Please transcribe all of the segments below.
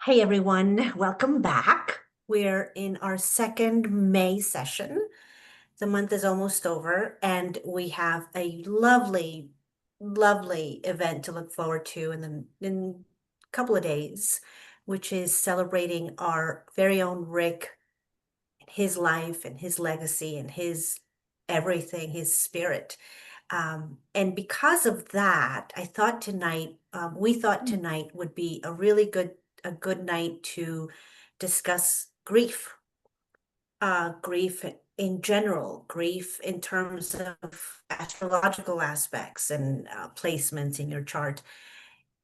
Hey everyone, welcome back. We're in our second May session. The month is almost over, and we have a lovely, lovely event to look forward to in a couple of days, which is celebrating our very own Rick, his life and his legacy and his everything, his spirit. And because of that, we thought tonight would be a good night to discuss grief, grief in general, grief in terms of astrological aspects and placements in your chart.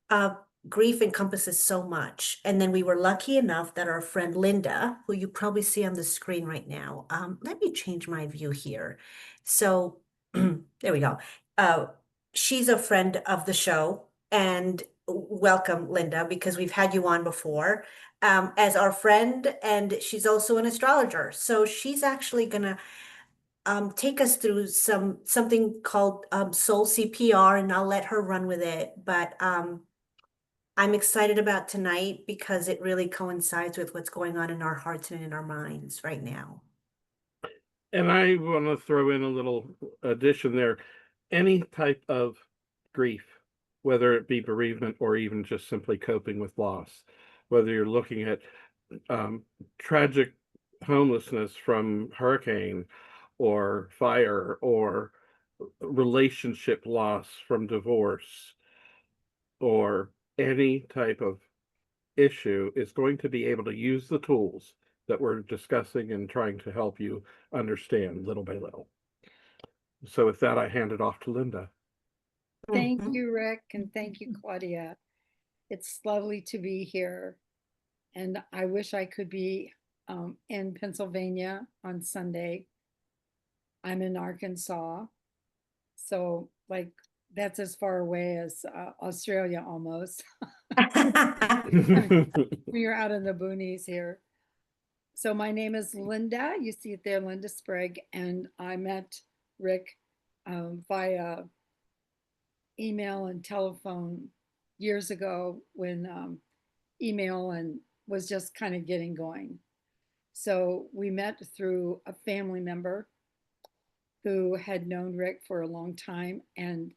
Uh, Grief encompasses so much. And then we were lucky enough that our friend Linda, who you probably see on the screen right now, let me change my view here. So there we go. Uh, she's a friend of the show, and welcome, Linda, because we've had you on before as our friend, and she's also an astrologer. So she's actually gonna take us through something called Soul CPR, and I'll let her run with it. But I'm excited about tonight because it really coincides with what's going on in our hearts and in our minds right now. And I want to throw in a little addition there. Any type of grief, whether it be bereavement or even just simply coping with loss, whether you're looking at tragic homelessness from hurricane or fire or relationship loss from divorce or any type of issue, is going to be able to use the tools that we're discussing and trying to help you understand little by little. So with that, I hand it off to Linda. Thank Mhm. you, Rick, and thank you, Claudia. It's lovely to be here. And I wish I could be in Pennsylvania on Sunday. I'm in Arkansas. So, like, that's as far away as Australia almost. We're out in the boonies here. So, my name is Linda. You see it there, Linda Sprague. And I met Rick via email and telephone years ago when email and was just kind of getting going. So we met through a family member who had known Rick for a long time, and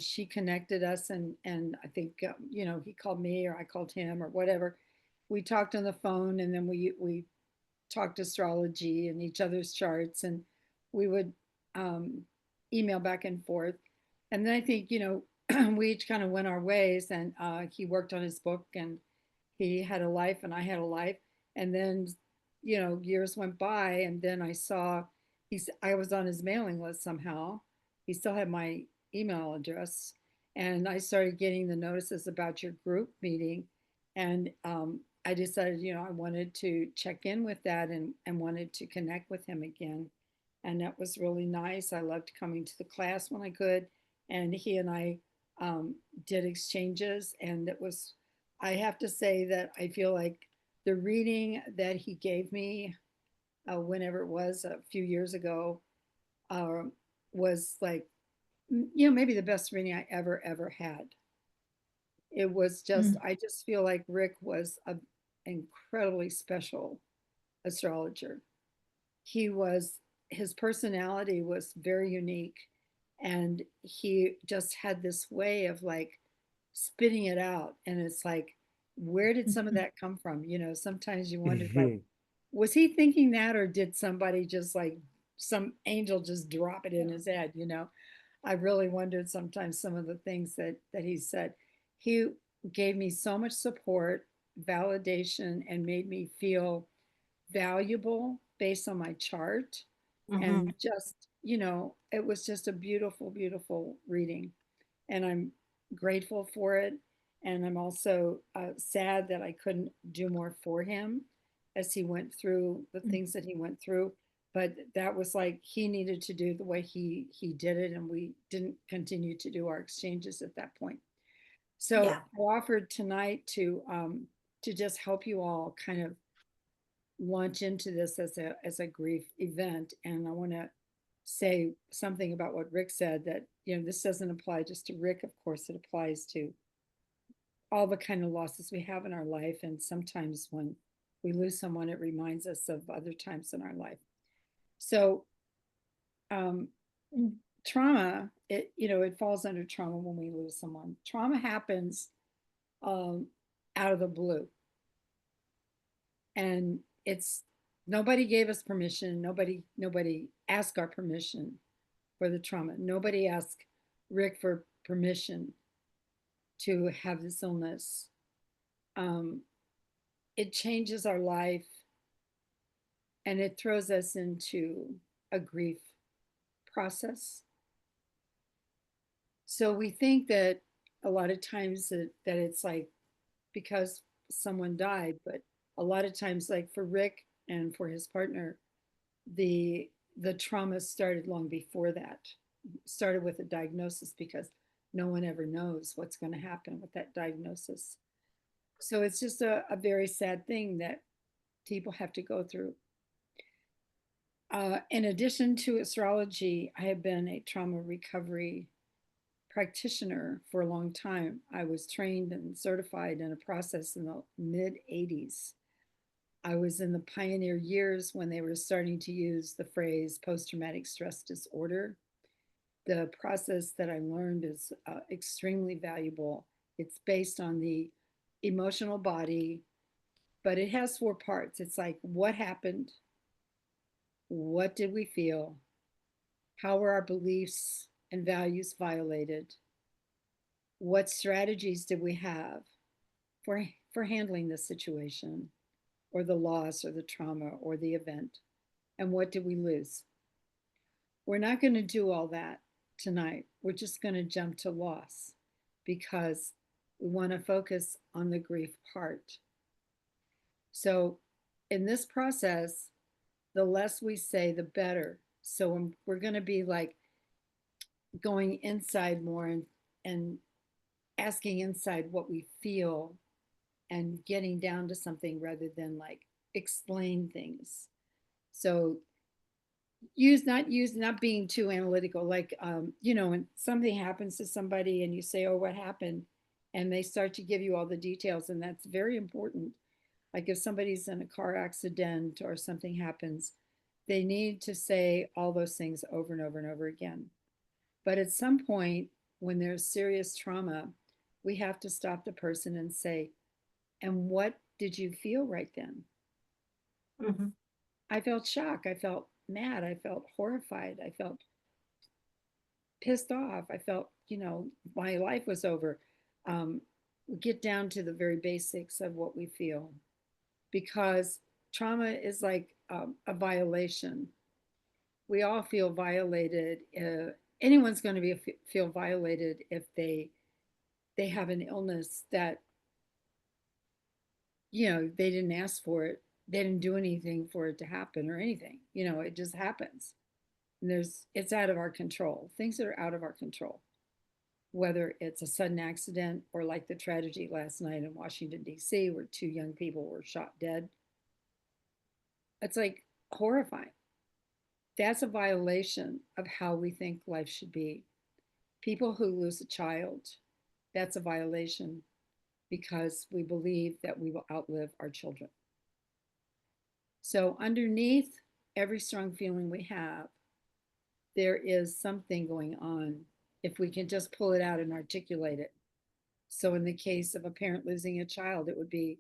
she connected us. And I think he called me or I called him or whatever. We talked on the phone, and then we talked astrology and each other's charts, and we would um, email back and forth. And then I think we each kind of went our ways, and he worked on his book, and he had a life, and I had a life. And then years went by, and then I was on his mailing list somehow. He still had my email address, and I started getting the notices about your group meeting. And I decided, I wanted to check in with that, and wanted to connect with him again. And that was really nice. I loved coming to the class when I could. And he and I did exchanges. And I have to say that I feel like the reading that he gave me, whenever it was a few years ago, uh, was like, maybe the best reading I ever had. It was just, Mm. I just feel like Rick was an incredibly special astrologer. He was, his personality was very unique, and he just had this way of like spitting it out. And it's like, where did some of that come from? Sometimes you wondered, like, was he thinking that, or did somebody just like some angel just drop it in his head? I really wondered sometimes some of the things that he said. He gave me so much support, validation, and made me feel valuable based on my chart. Mhm. And just, it was just a beautiful, beautiful reading. And I'm grateful for it. And I'm also sad that I couldn't do more for him as he went through the things that he went through. But that was like he needed to do the way he did it, and we didn't continue to do our exchanges at that point. So Yeah. I offered tonight to just help you all kind of launch into this as a grief event. And I want to say something about what Rick said, that this doesn't apply just to Rick. Of course, it applies to all the kind of losses we have in our life. And sometimes when we lose someone, it reminds us of other times in our life. So um, trauma, it falls under trauma when we lose someone. Trauma happens um, out of the blue. And it's nobody gave us permission. Nobody asked our permission for the trauma. Nobody asked Rick for permission to have this illness. It changes our life and it throws us into a grief process. So we think that a lot of times that it's like because someone died, but a lot of times, like for Rick and for his partner, the trauma started long before that. Started with a diagnosis because no one ever knows what's going to happen with that diagnosis. So it's just a very sad thing that people have to go through. In addition to astrology, I have been a trauma recovery practitioner for a long time. I was trained and certified in a process in the mid 80s. I was in the pioneer years when they were starting to use the phrase post traumatic stress disorder. The process that I learned is extremely valuable. It's based on the emotional body, but it has 4 parts. It's like what happened, what did we feel, how were our beliefs and values violated, what strategies did we have for handling the situation or the loss or the trauma or the event, and what did we lose. We're not going to do all that tonight. We're just going to jump to loss because we want to focus on the grief part. So in this process, the less we say, the better. So we're going to be like going inside more and asking inside what we feel and getting down to something rather than like explain things. So not being too analytical, like when something happens to somebody and you say, oh, what happened, and they start to give you all the details, and that's very important. Like if somebody's in a car accident or something happens, they need to say all those things over and over and over again. But at some point when there's serious trauma, we have to stop the person and say, and what did you feel right then? Mm-hmm. I felt shock. I felt mad. I felt horrified. I felt pissed off. I felt, my life was over. Get down to the very basics of what we feel because trauma is like a violation. We all feel violated. Anyone's going to feel violated if they have an illness that they didn't ask for it. They didn't do anything for it to happen or anything. It just happens. And it's out of our control. Things that are out of our control. Whether it's a sudden accident or like the tragedy last night in Washington, D.C., where 2 young people were shot dead. It's like horrifying. That's a violation of how we think life should be. People who lose a child, that's a violation because we believe that we will outlive our children. So underneath every strong feeling we have, there is something going on if we can just pull it out and articulate it. So in the case of a parent losing a child, it would be,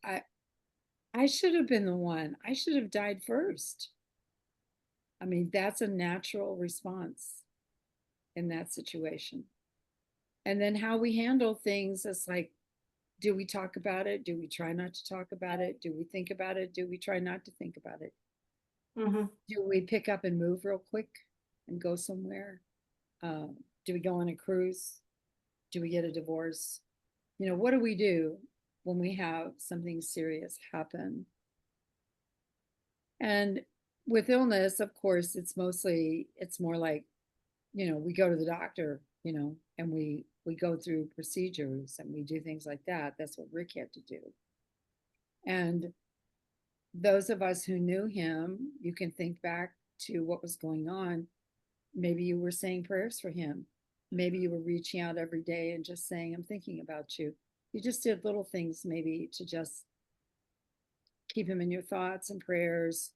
I should have been the one. I should have died first. I mean, that's a natural response in that situation. And then how we handle things is like, do we talk about it? Do we try not to talk about it? Do we think about it? Do we try not to think about it? Mm-hmm. Do we pick up and move real quick and go somewhere? Do we go on a cruise? Do we get a divorce? What do we do when we have something serious happen? And with illness, of course, it's more like, we go to the doctor, and we go through procedures and we do things like that. That's what Rick had to do. And those of us who knew him, you can think back to what was going on. Maybe you were saying prayers for him. maybe you were reaching out every day and just saying, I'm thinking about you. You just did little things maybe to just keep him in your thoughts and prayers,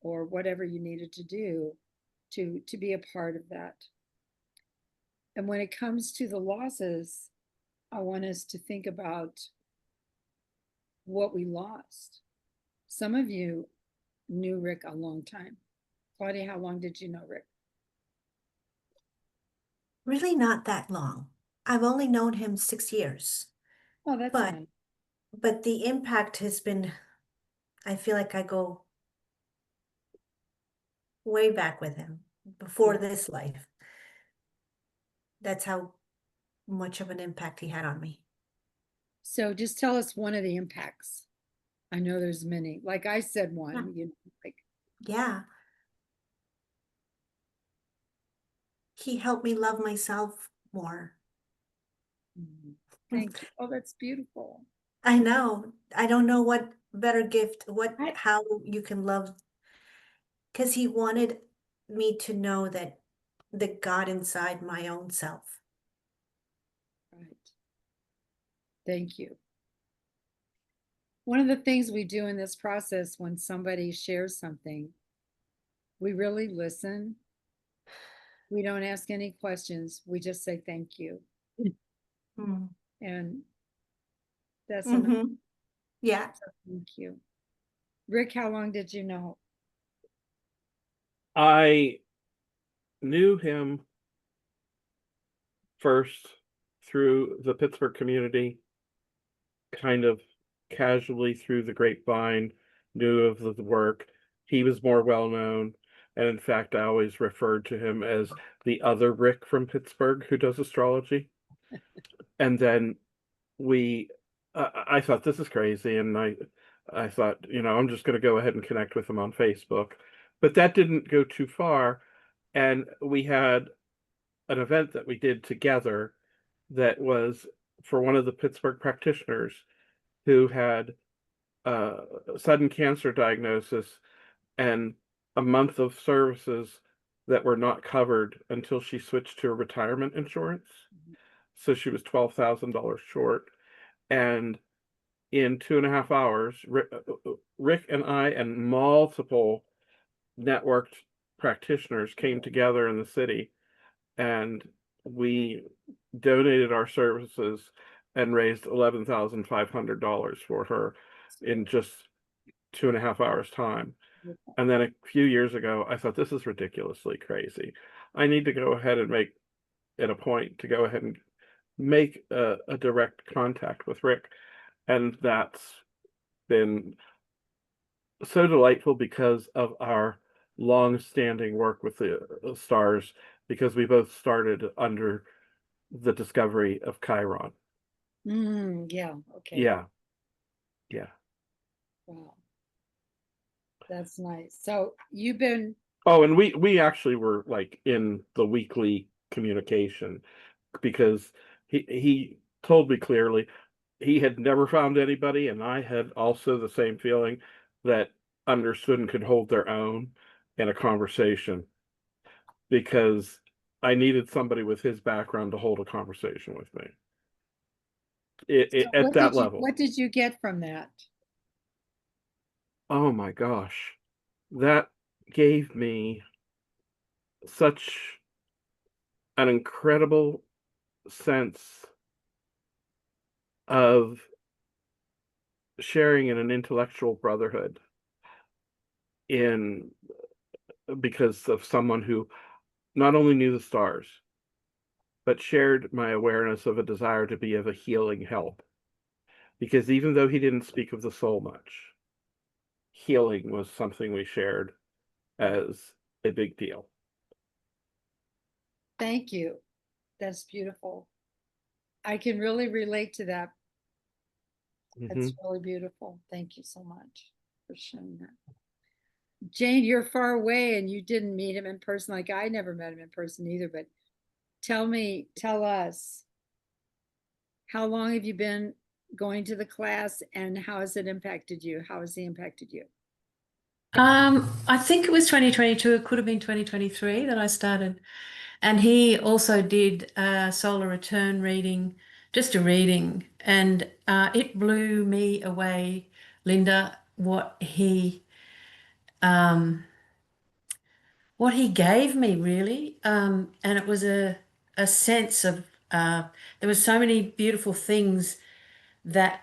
or whatever you needed to do to be a part of that. And when it comes to the losses, I want us to think about what we lost. Some of you knew Rick a long time. Claudia, how long did you know Rick? Really not that long. I've only known him 6 years, Oh, that's but fine. but the impact has been, I feel like I go way back with him before Yeah. this life. That's how much of an impact he had on me. So just tell us one of the impacts. I know there's many. Like I said one, like Yeah. He helped me love myself more. thank you. Oh, that's beautiful. I know. I don't know what better gift, I- how you can love, because he wanted me to know that the God inside my own self. Right. Thank you. One of the things we do in this process when somebody shares something, we really listen. We don't ask any questions. We just say thank you. Mm. And that's enough. Mm-hmm. Yeah. Thank you. Rick, how long did you know? I knew him first through the Pittsburgh community, kind of casually through the grapevine, knew of the work. He was more well known. And in fact, I always referred to him as the other Rick from Pittsburgh who does astrology. And then I thought this is crazy. And I thought, I'm just going to go ahead and connect with him on Facebook. But that didn't go too far. And we had an event that we did together that was for one of the Pittsburgh practitioners who had a sudden cancer diagnosis and a month of services that were not covered until she switched to a retirement insurance. So she was $12,000 short. And in 2.5 hours, Rick and I and multiple networked practitioners came together in the city, and we donated our services and raised $11,500 for her in just 2.5 hours time. And then a few years ago, I thought, this is ridiculously crazy. I need to go ahead and make it a point to go ahead and make a direct contact with Rick. And that's been so delightful because of our long-standing work with the stars, because we both started under the discovery of Chiron. Yeah. Okay. Yeah. Yeah. Wow. That's nice. So you've been. Oh, and we actually were like in the weekly communication, because he told me clearly he had never found anybody, and I had also the same feeling, that understood and could hold their own in a conversation, because I needed somebody with his background to hold a conversation with me So at that level. what did you get from that? Oh my gosh, that gave me such an incredible sense of sharing in an intellectual brotherhood, in because of someone who not only knew the stars, but shared my awareness of a desire to be of a healing help. Because even though he didn't speak of the soul much, healing was something we shared as a big deal. Thank you. That's beautiful. I can really relate to that. That's really beautiful. Thank you so much for sharing that. Jane, you're far away and you didn't meet him in person. Like I never met him in person either, but tell us, how long have you been going to the class and how has it impacted you? How has he impacted you? I think it was 2022. It could have been 2023 that I started And he also did a solar return reading, just a reading, and it blew me away, Linda, what he gave me really. And it was a sense of there were so many beautiful things that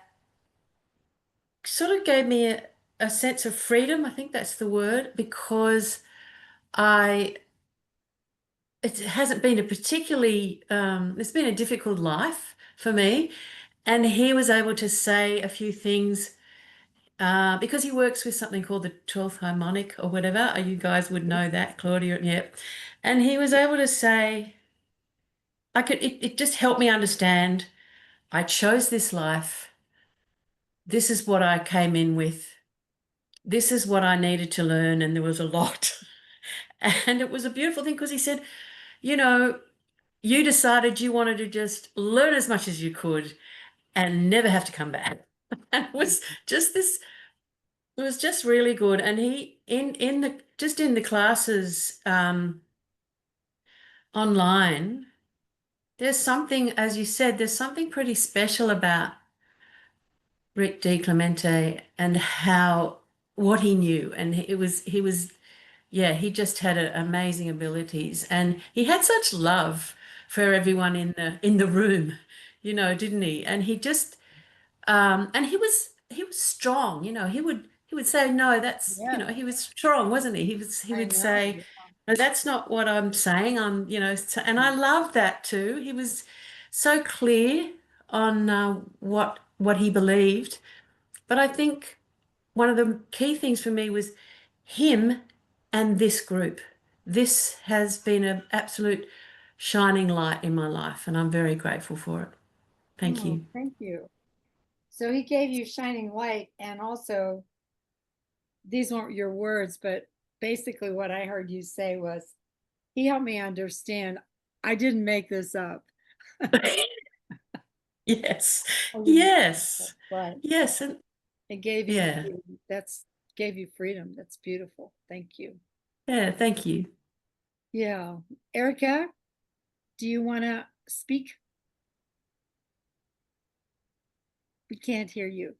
sort of gave me a sense of freedom. I think that's the word, because I it hasn't been a particularly it's been a difficult life for me. And he was able to say a few things because he works with something called the 12th harmonic or whatever. You guys would know that, Claudia. Yep. And he was able to say, it just helped me understand I chose this life. This is what I came in with. This is what I needed to learn. And there was a lot. And it was a beautiful thing because he said, you know, you decided you wanted to just learn as much as you could and never have to come back. And it was just this, it was just really good. And he in the classes online, there's something, as you said, there's something pretty special about Rick DiClemente and how what he knew. And yeah, he just had amazing abilities, and he had such love for everyone in the room, didn't he? And and he was strong, he would say, no, that's, Yeah, he was strong, wasn't he? He I would know. say, no, that's not what I'm saying. And I love that too. He was so clear on what he believed. But I think one of the key things for me was him and this group. This has been an absolute shining light in my life, and I'm very grateful for it. Thank Oh, you. thank you. So he gave you shining light, and also these weren't your words, but basically what I heard you say was, he helped me understand I didn't make this up. Yes. I didn't make this up, Yes. but Yes. And it gave you yeah. freedom. Gave you freedom. That's beautiful. Thank you. Yeah. Thank you. Yeah. Erica, do you want to speak? We can't hear you.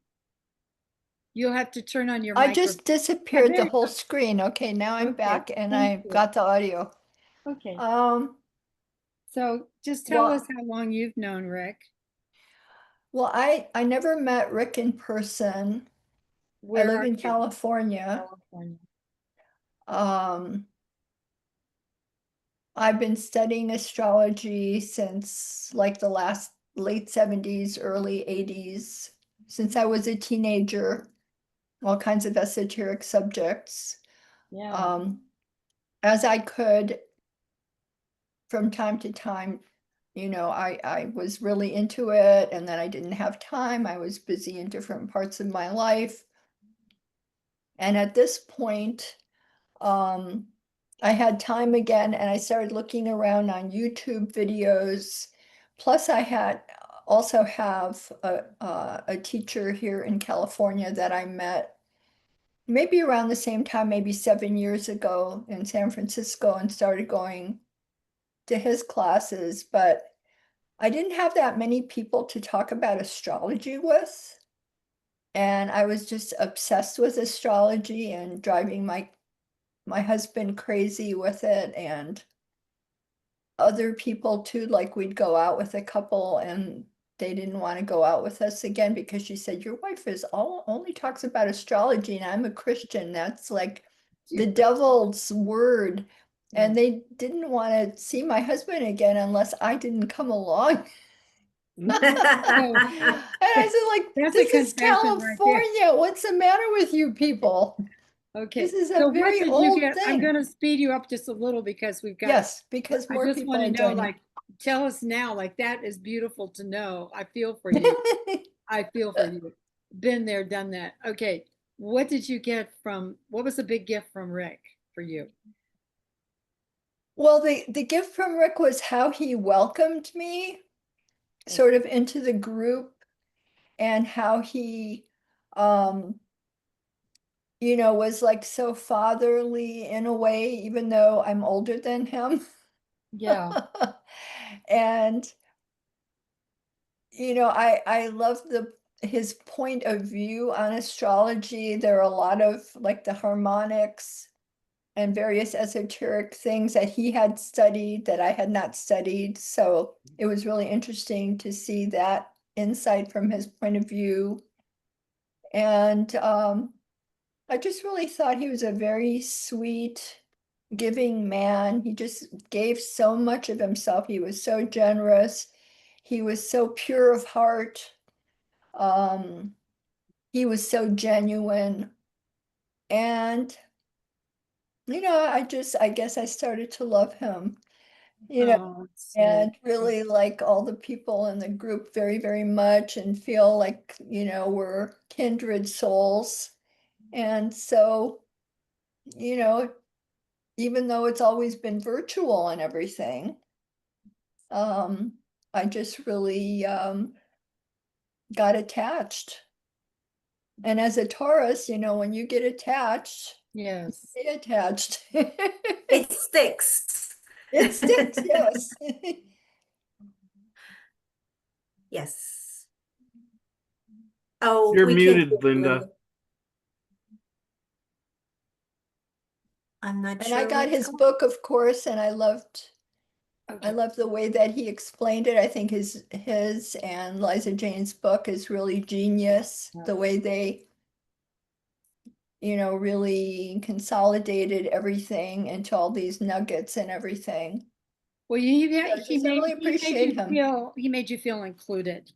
You'll have to turn on your I microphone. just disappeared there the you whole go. screen. Okay, now I'm Okay, back and thank I you. got the audio. Okay. Um, So just tell well, us how long you've known Rick. well, I never met Rick in person. I Where live are in you? California. California. Um, I've been studying astrology since like the late 70s, early 80s, since I was a teenager, all kinds of esoteric subjects. Yeah. As I could from time to time, I was really into it, and then I didn't have time. I was busy in different parts of my life. And at this point, I had time again, and I started looking around on YouTube videos. Plus, also have a teacher here in California that I met maybe around the same time, maybe 7 years ago in San Francisco, and started going to his classes. But I didn't have that many people to talk about astrology with. And I was just obsessed with astrology and driving my husband crazy with it, and other people too. Like, we'd go out with a couple and they didn't want to go out with us again because she said, your wife is only talks about astrology, and I'm a Christian. That's like the devil's word. And they didn't want to see my husband again unless I didn't come along. And I said, like, That's a this is confession right there. California. What's the matter with you people? Okay. This is So a what very did you old get? I'm thing. going to speed you up just a little because we've got. Yes, because I more just people want are to know, joining. like, tell us now. Like, that is beautiful to know. I feel for you. I feel for you. Been there, done that. Okay. What did you get from? What was the big gift from Rick for you? Well, the gift from Rick was how he welcomed me sort of into the group, and how he was like so fatherly in a way, even though I'm older than him. Yeah. And, I love his point of view on astrology. There are a lot of like the harmonics and various esoteric things that he had studied that I had not studied. So it was really interesting to see that insight from his point of view. And I just really thought he was a very sweet, giving man. He just gave so much of himself. He was so generous. He was so pure of heart. Um, he was so genuine. And, I guess I started to love him, Oh, and sweet. really like all the people in the group very, very much and feel like, we're kindred souls. And so, you know, even though it's always been virtual and everything, um, I just really got attached. And as a Taurus, when you get attached, Yes. stay attached. It sticks. It sticks, yes. Yes. Oh, You're we can't muted, hear Linda. you. I'm not And I sure got what's his going. book, of course, and I loved Okay. the way that he explained it. I think his and Liza Jane's book is really genius. Yeah. The way they, really consolidated everything into all these nuggets and everything. Well, I just really appreciate him. he made you feel included.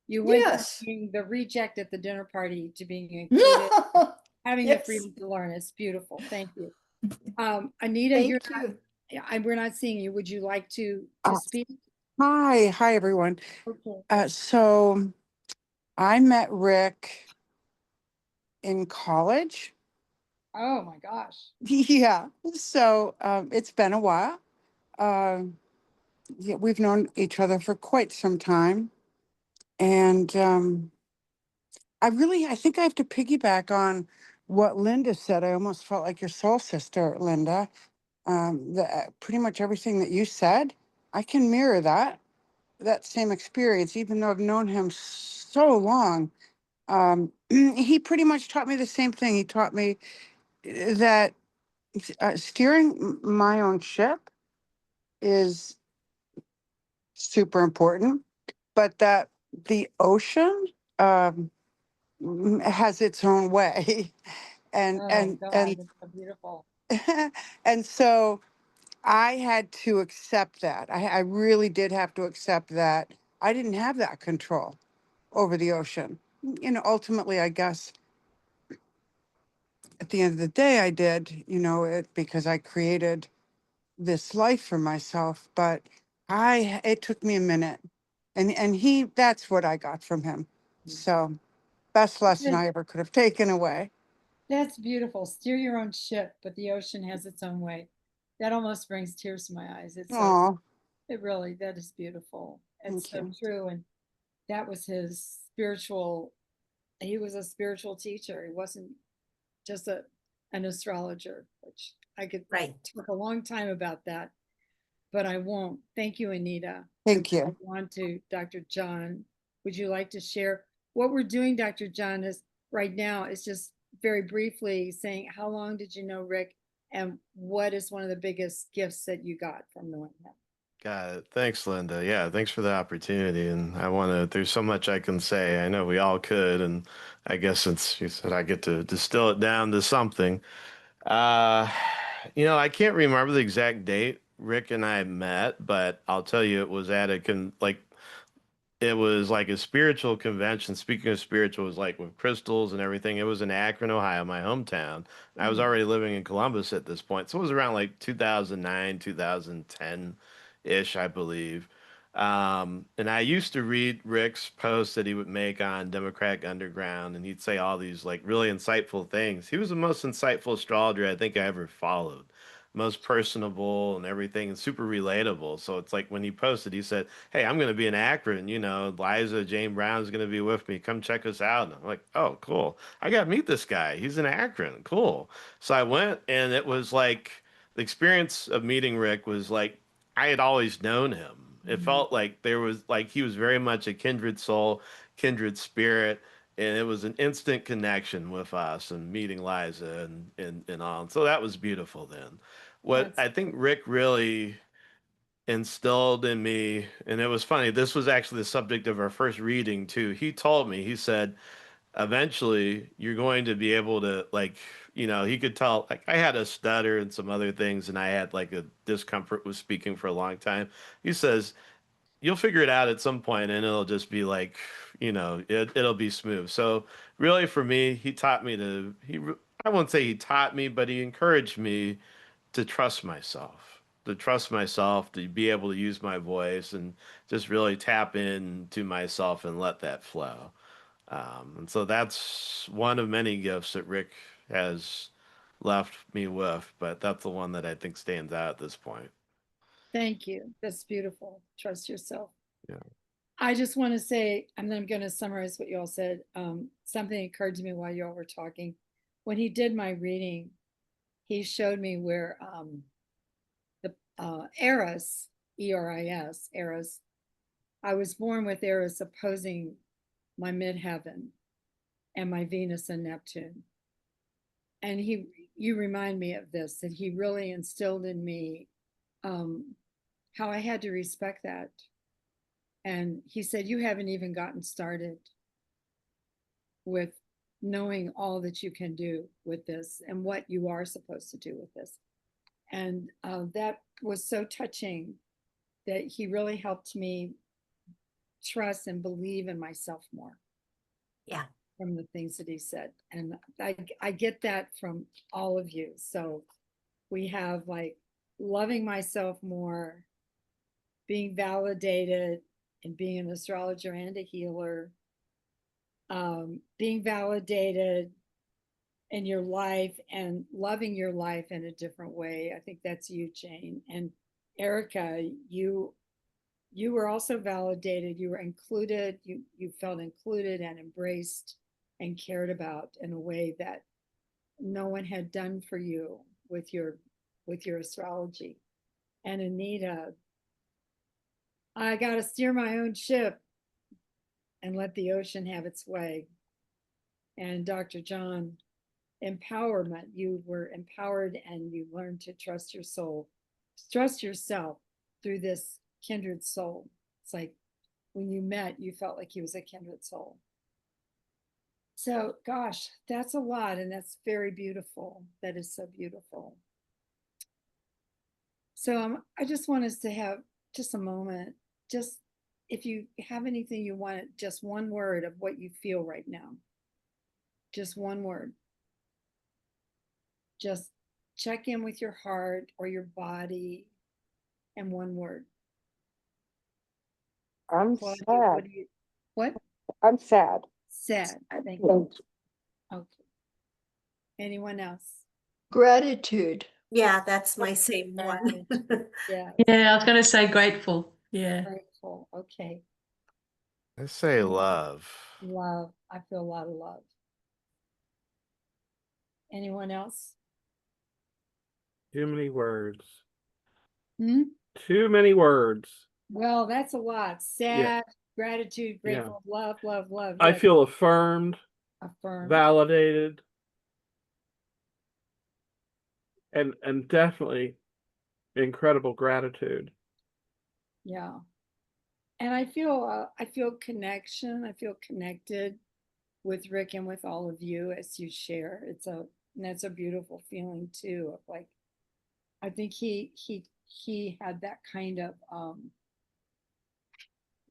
You went from Yes. being the reject at the dinner party to being included, having the Yes. freedom to learn. It's beautiful. Thank you. Anita, Thank you. we're not seeing you. Would you like to Uh, speak? Hi, everyone. Okay. So I met Rick in college. Oh my gosh. Yeah, so it's been a while. Yeah, we've known each other for quite some time, and I think I have to piggyback on what Linda said. I almost felt like your soul sister, Linda. Pretty much everything that you said, I can mirror that same experience, even though I've known him so long. He pretty much taught me the same thing. He taught me that steering my own ship is super important, but that the ocean um, has its own way, and Oh and God, and it's so beautiful. and so I had to accept that. I really did have to accept that I didn't have that control over the ocean. Ultimately, I guess at the end of the day, I did, it because I created this life for myself. But it took me a minute, and that's what I got from him. So, best lesson That- I ever could have taken away. That's beautiful. Steer your own ship, but the ocean has its own way. That almost brings tears to my eyes. It's so, Oh, that is beautiful. It's thank so you. true. And that was he was a spiritual teacher. He wasn't just an astrologer, which I could Right. talk a long time about that, but I won't. Thank you, Anita. Thank I you. want to, Dr. John, would you like to share what we're doing, Dr. John, is right now is just very briefly saying, how long did you know Rick? And what is one of the biggest gifts that you got from knowing him? Got it. Thanks, Linda. Yeah, thanks for the opportunity. And there's so much I can say. I know we all could. And I guess since you said I get to distill it down to something, uh, I can't remember the exact date Rick and I met, but I'll tell you it was at it was like a spiritual convention. Speaking of spiritual, it was like with crystals and everything. It was in Akron, Ohio, my hometown. I was already living in Columbus at this point. So it was around like 2009, 2010-ish, I believe. And I used to read Rick's posts that he would make on Democratic Underground, and he'd say all these like really insightful things. He was the most insightful astrologer I think I ever followed, most personable and everything, and super relatable. So it's like when he posted, he said, "Hey, I'm going to be in Akron. Liza Jane Brown's going to be with me. Come check us out." And I'm like, "Oh, cool. I got to meet this guy. He's in Akron. Cool." So I went, and it was like the experience of meeting Rick was like I had always known him. It Mhm. felt like there was like he was very much a kindred soul, kindred spirit, and it was an instant connection with us and meeting Liza and all. And so that was beautiful then. What That's I think Rick really instilled in me, and it was funny, this was actually the subject of our first reading too. He told me, he said, eventually you're going to be able to like, he could tell like I had a stutter and some other things and I had like a discomfort with speaking for a long time. He says you'll figure it out at some point and it'll just be like, it'll be smooth. So really for me, he taught me to I won't say he taught me, but he encouraged me to trust myself, to be able to use my voice and just really tap into myself and let that flow. And so that's one of many gifts that Rick has left me with, but that's the one that I think stands out at this point. Thank you. That's beautiful. Trust yourself. Yeah. I just want to say, and then I'm going to summarize what you all said. Something occurred to me while you all were talking. When he did my reading, he showed me where the Eris, Eris, Eris, I was born with Eris opposing my midheaven and my Venus and Neptune. And you remind me of this, that he really instilled in me how I had to respect that. And he said, you haven't even gotten started with knowing all that you can do with this and what you are supposed to do with this. And that was so touching that he really helped me trust and believe in myself more. Yeah. From the things that he said. And I get that from all of you. So we have like loving myself more, being validated, and being an astrologer and a healer, being validated in your life and loving your life in a different way. I think that's you, Jane. And Erica, you were also validated. You were included. You felt included and embraced and cared about in a way that no one had done for you with your astrology. And Anita, I got to steer my own ship and let the ocean have its way. And Dr. John, empowerment. You were empowered and you learned to trust your soul, trust yourself through this kindred soul. It's like when you met, you felt like he was a kindred soul. So, gosh, that's a lot, and that's very beautiful. That is so beautiful. So, I just want us to have just a moment. Just if you have anything you want, just one word of what you feel right now. Just one word. Just check in with your heart or your body, and one word. I'm Claudia, sad. what? I'm sad. Sad. Thank you. Okay. Anyone else? Gratitude. Yeah, that's my same one. Yeah. Yeah, I was going to say grateful. Yeah. Grateful. Okay. I say love. Love. I feel a lot of love. Anyone else? Too many words. Hmm? Too many words. Well, that's a lot. Yeah. Sad, gratitude, Yeah. grateful, love, love, love. I Yes. feel affirmed, Affirmed. validated, and definitely incredible gratitude. Yeah. And I feel connection. I feel connected with Rick and with all of you as you share. That's a beautiful feeling too. Of like, I think he had that kind of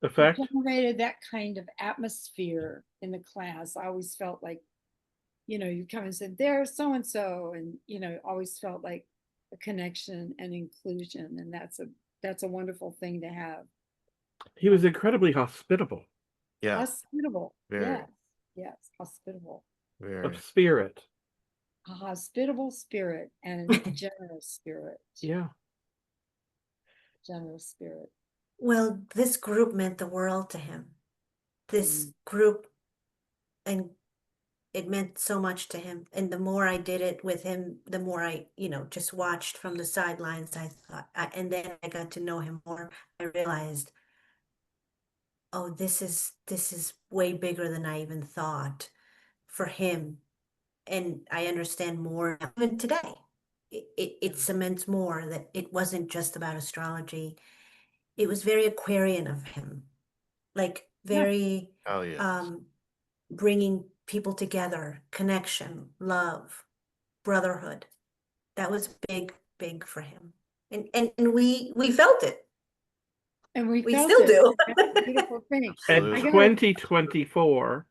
Effect? generated that kind of atmosphere in the class. I always felt like, you come and said, there's so and so, and always felt like a connection and inclusion, and that's a wonderful thing to have. He was incredibly hospitable. Yeah. Hospitable. Very. Yes, hospitable. Very. Of spirit. A hospitable spirit and a generous spirit. Yeah. Generous spirit. Well, this group meant the world to him. This group it meant so much to him. And the more I did it with him, the more I, just watched from the sidelines. I thought, and then I got to know him more. I realized, oh, this is way bigger than I even thought for him. And I understand more now. Even today. It cements more that it wasn't just about astrology. It was very Aquarian of him, like Yeah. very Oh yes. bringing people together, connection, love, brotherhood. That was big, big for him. And we felt it. And we We felt still it. do. That's a beautiful thing. And I Absolutely. gotta, 2024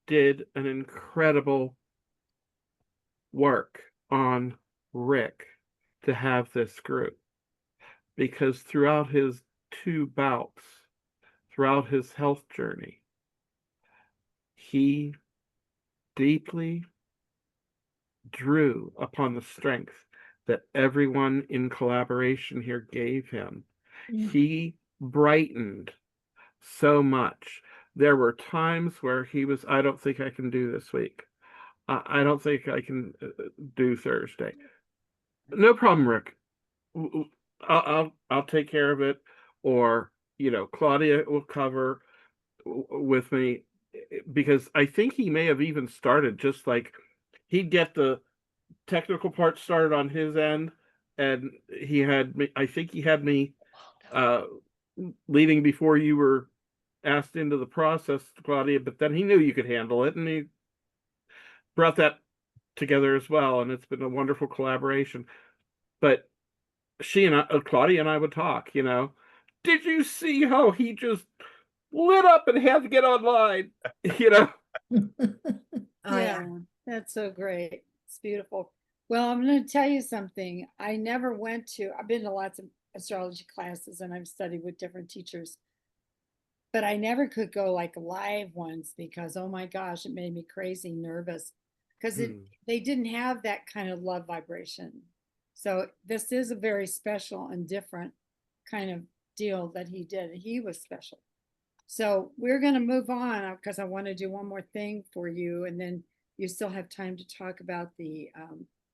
did an incredible work on Rick to have this group, because throughout his 2 bouts, throughout his health journey, he deeply drew upon the strength that everyone in collaboration here gave him. Mm. He brightened so much. There were times where he was, I don't think I can do this week. I don't think I can do Thursday. No problem, Rick. I'll take care of it. Or, Claudia will cover with me, because I think he may have even started just like he'd get the technical part started on his end, and he had me. I think he had me uh, leaving before you were asked into the process, Claudia. But then he knew you could handle it, and he brought that together as well. And it's been a wonderful collaboration. But she and Claudia and I would talk. Did you see how he just lit up and had to get online? Oh yeah. yeah, that's so great. It's beautiful. Well, I'm going to tell you something. I've been to lots of astrology classes and I've studied with different teachers, but I never could go like live ones because, oh my gosh, it made me crazy nervous because they didn't have that kind of love vibration. So this is a very special and different kind of deal that he did. He was special. So we're going to move on because I want to do one more thing for you, and then you still have time to talk about the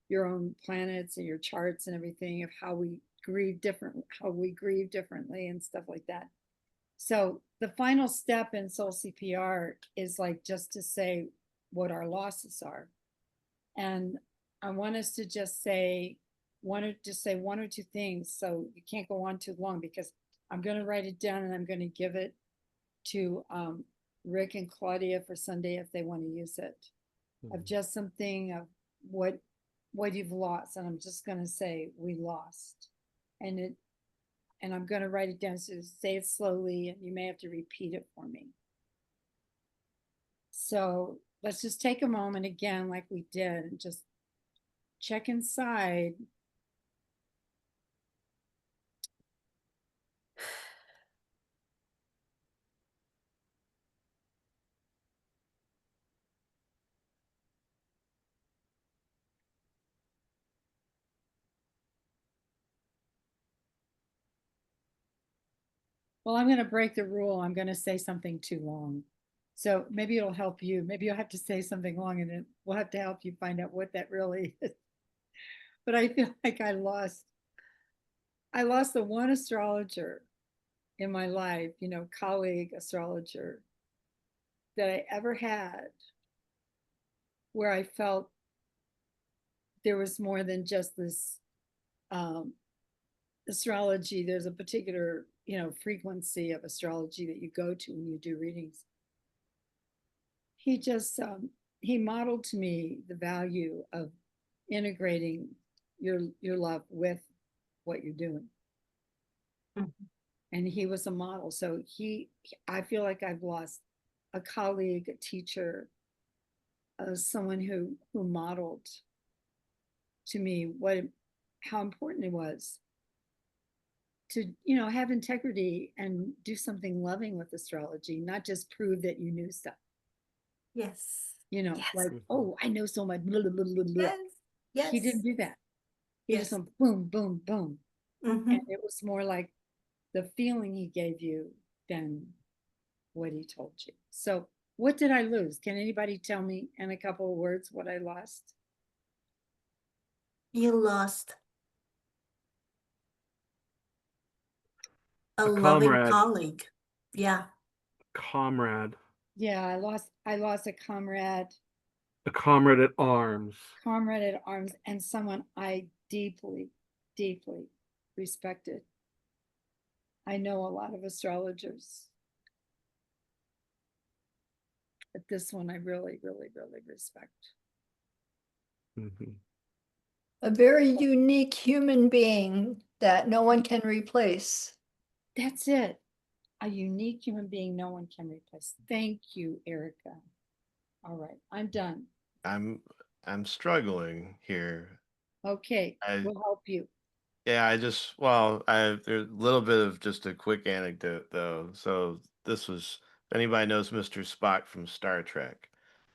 your own planets and your charts and everything of how we grieve differently and stuff like that. So the final step in Soul CPR is like just to say what our losses are, and I want us to just say one or two things. So you can't go on too long because I'm going to write it down and I'm going to give it to Rick and Claudia for Sunday if they want to use it, of just something of what you've lost. And I'm just going to say we lost, and I'm going to write it down, so say it slowly and you may have to repeat it for me. So let's just take a moment again like we did and just check inside. Well, I'm going to break the rule. I'm going to say something too long. So maybe it'll help you. Maybe you'll have to say something long and then we'll have to help you find out what that really is. But I feel like I lost the one astrologer in my life, colleague astrologer that I ever had, where I felt there was more than just this astrology. There's a particular, frequency of astrology that you go to when you do readings. He just, he modeled to me the value of integrating your love with what you're doing. Mm-hmm. And he was a model. So I feel like I've lost a colleague, a teacher, someone who modeled to me how important it was to have integrity and do something loving with astrology, not just prove that you knew stuff. Yes. Yes. Like, Mhm. oh, I know so much. Blah, blah, blah, blah, blah. Yes. Yes. He didn't do that. He just went boom, boom, boom. Mm-hmm. And it was more like the feeling he gave you than what he told you. So What did I lose? Can anybody tell me in a couple of words what I lost? You lost a A loving comrade. colleague. Yeah. Comrade. Yeah, I lost a comrade At arms. at arms, and someone I deeply, deeply respected. I know a lot of astrologers, but this one I really, really, really respect. Mm-hmm. A very unique human being that no one can replace. That's it. A unique human being no one can replace. Thank you, Erica. All right, I'm done. I'm struggling here. Okay, I we'll help you. Yeah, I there's a little bit of just a quick anecdote though. So this was, if anybody knows Mr. Spock from Star Trek,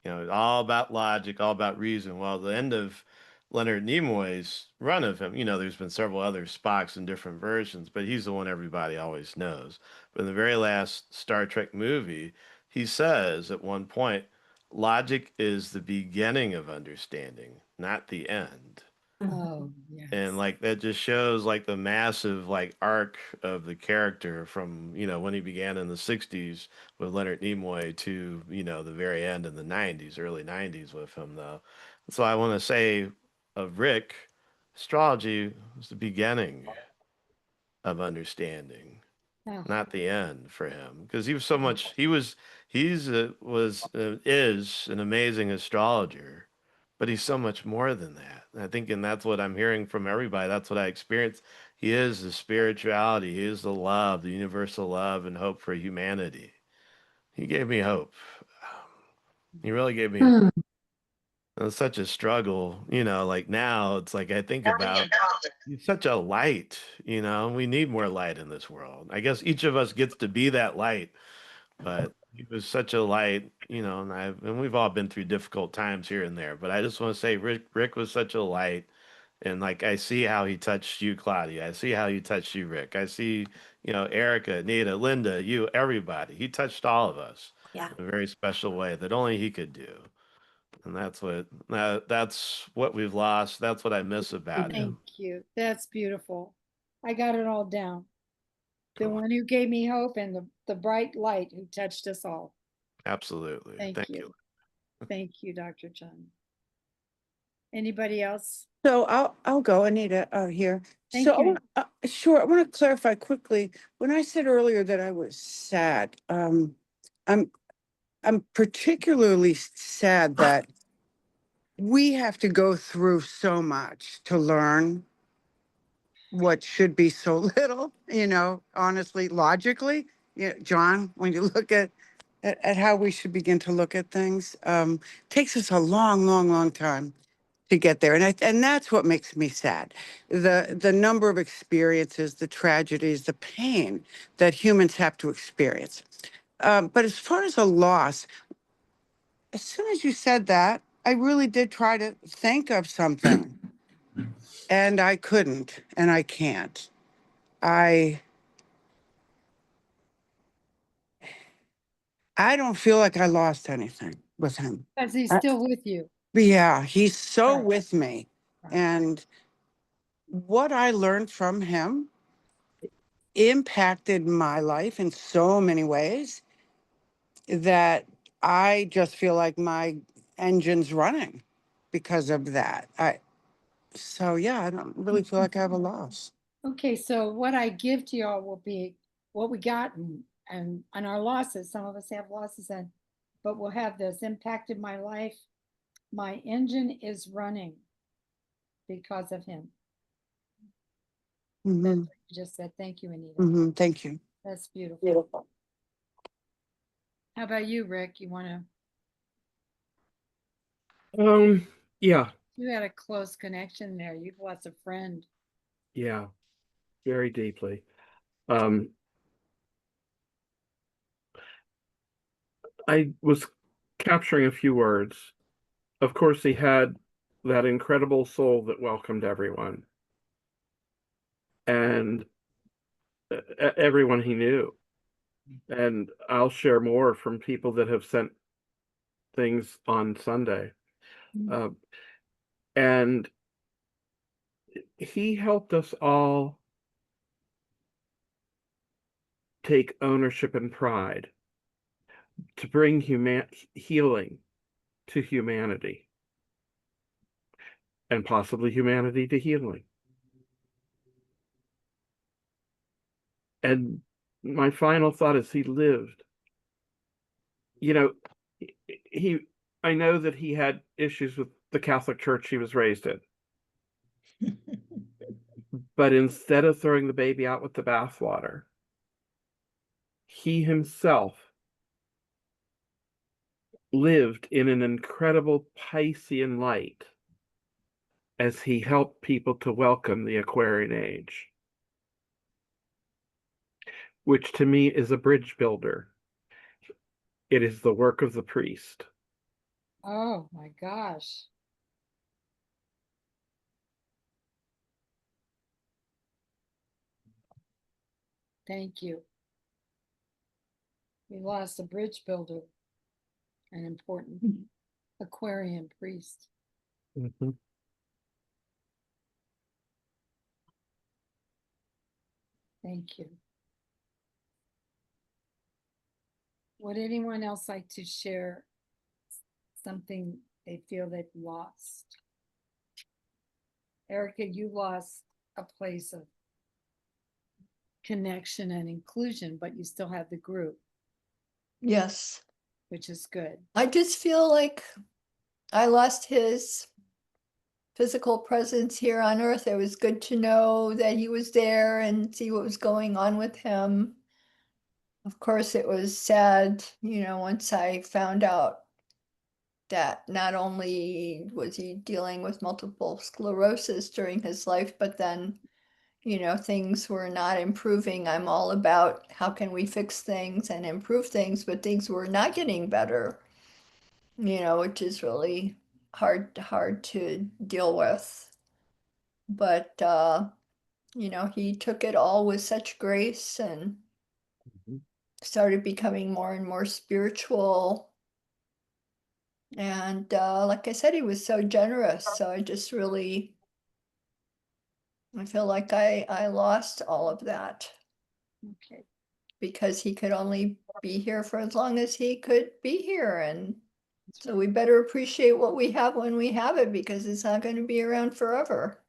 all about logic, all about reason. Well, the end of Leonard Nimoy's run of him, there's been several other Spocks in different versions, but he's the one everybody always knows. But in the very last Star Trek movie, he says at one point, logic is the beginning of understanding, not the end. Oh, yes. And like that just shows like the massive like arc of the character from when he began in the 60s with Leonard Nimoy to the very end in the 90s, early 90s with him though. So I want to say of Rick, astrology was the beginning of understanding, Oh, not the end for him, because he was so much he's was is an amazing astrologer, but he's so much more than that. And I think, and that's what I'm hearing from everybody, that's what I experienced. He is the spirituality, he is the love, the universal love and hope for humanity. He gave me hope. He really gave me hope. It was such a struggle, like now it's like I think about, he's such a light, we need more light in this world. I guess each of us gets to be that light, but he was such a light, and we've all been through difficult times here and there, but I just want to say Rick was such a light. And like I see how he touched you, Claudia. I see how he touched you, Rick. I see, Erica, Nita, Linda, you, everybody. He touched all of us Yeah. in a very special way that only he could do. And that's what we've lost. That's what I miss about thank him. you. That's beautiful. I got it all down. The Oh, one who gave me hope and the bright light who touched us all. absolutely. Thank Thank you. you. Thank you, Dr. John. Anybody else? So I'll go, Anita, here. Thank So you. sure, I want to clarify quickly. When I said earlier that I was sad, I'm particularly sad that we have to go through so much to learn what should be so little, honestly, logically. Yeah, John, when you look at how we should begin to look at things, takes us a long, long, long time to get there. And that's what makes me sad. The number of experiences, the tragedies, the pain that humans have to experience. But as far as a loss, as soon as you said that, I really did try to think of something. And I couldn't, and I can't. I I don't feel like I lost anything with him. Because he's still with you. But yeah, he's so Right. with me. Right. And what I learned from him impacted my life in so many ways that I just feel like my engine's running because of that. So yeah, I don't really feel like I have a loss. Okay, so what I give to y'all will be what we got and our losses. Some of us have losses, but we'll have this impacted my life. My engine is running because of him. That's Hmm. what you just said. Thank you, Anita. Thank you. That's beautiful. How about you, Rick? You want to? Yeah, You had a close connection there. You've lost a friend. yeah, very deeply. Um, I was capturing a few words. Of course, he had that incredible soul that welcomed everyone and everyone he knew. And I'll share more from people that have sent things on Sunday. Mm. And he helped us all take ownership and pride to bring healing to humanity, and possibly humanity to healing. And my final thought is he lived. You know, I know that he had issues with the Catholic Church he was raised in. But instead of throwing the baby out with the bathwater, he himself lived in an incredible Piscean light as he helped people to welcome the Aquarian age, which to me is a bridge builder. It is the work of the priest. Oh my gosh. Thank you. We lost a bridge builder, an important Aquarian priest. Mhm. Thank you. Would anyone else like to share something they feel they've lost? Erica, you lost a place of connection and inclusion, but you still have the group, Yes. which is good. I just feel like I lost his physical presence here on earth. It was good to know that he was there and see what was going on with him. Of course, it was sad, once I found out that not only was he dealing with multiple sclerosis during his life, but then, things were not improving. I'm all about how can we fix things and improve things, but things were not getting better, which is really hard to deal with. But he took it all with such grace and started becoming more and more spiritual. And like I said, he was so generous. So I feel like I lost all of that Okay. because he could only be here for as long as he could be here. And so we better appreciate what we have when we have it, because it's not going to be around forever.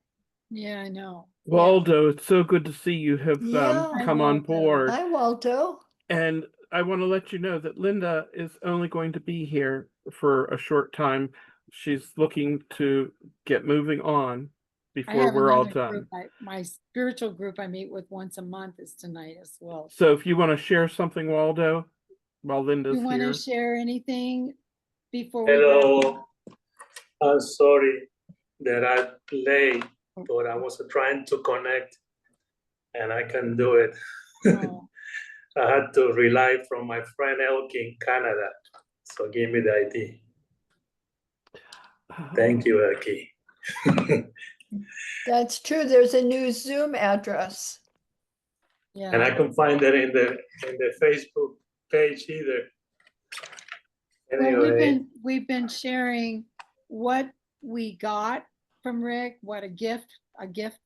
Yeah, I know. Waldo, it's so good to see you have Yeah. come Hi, on Waldo. board. Hi, Waldo. And I want to let you know that Linda is only going to be here for a short time. She's looking to get moving on I before have we're all another done. group. My spiritual group I meet with once a month is tonight as well. So if you want to share something, Waldo, while Linda's You want to here. share anything before we go? Hello, I'm sorry that I'm late, but I was trying to connect and I can do it. Oh, I had to rely from my friend Elke in Canada. So give me the ID. Thank you, Elke. That's true. There's a new Zoom address. yeah. And I can find it in the Facebook page either. Well, Anyway, we've been sharing what we got from Rick, what a gift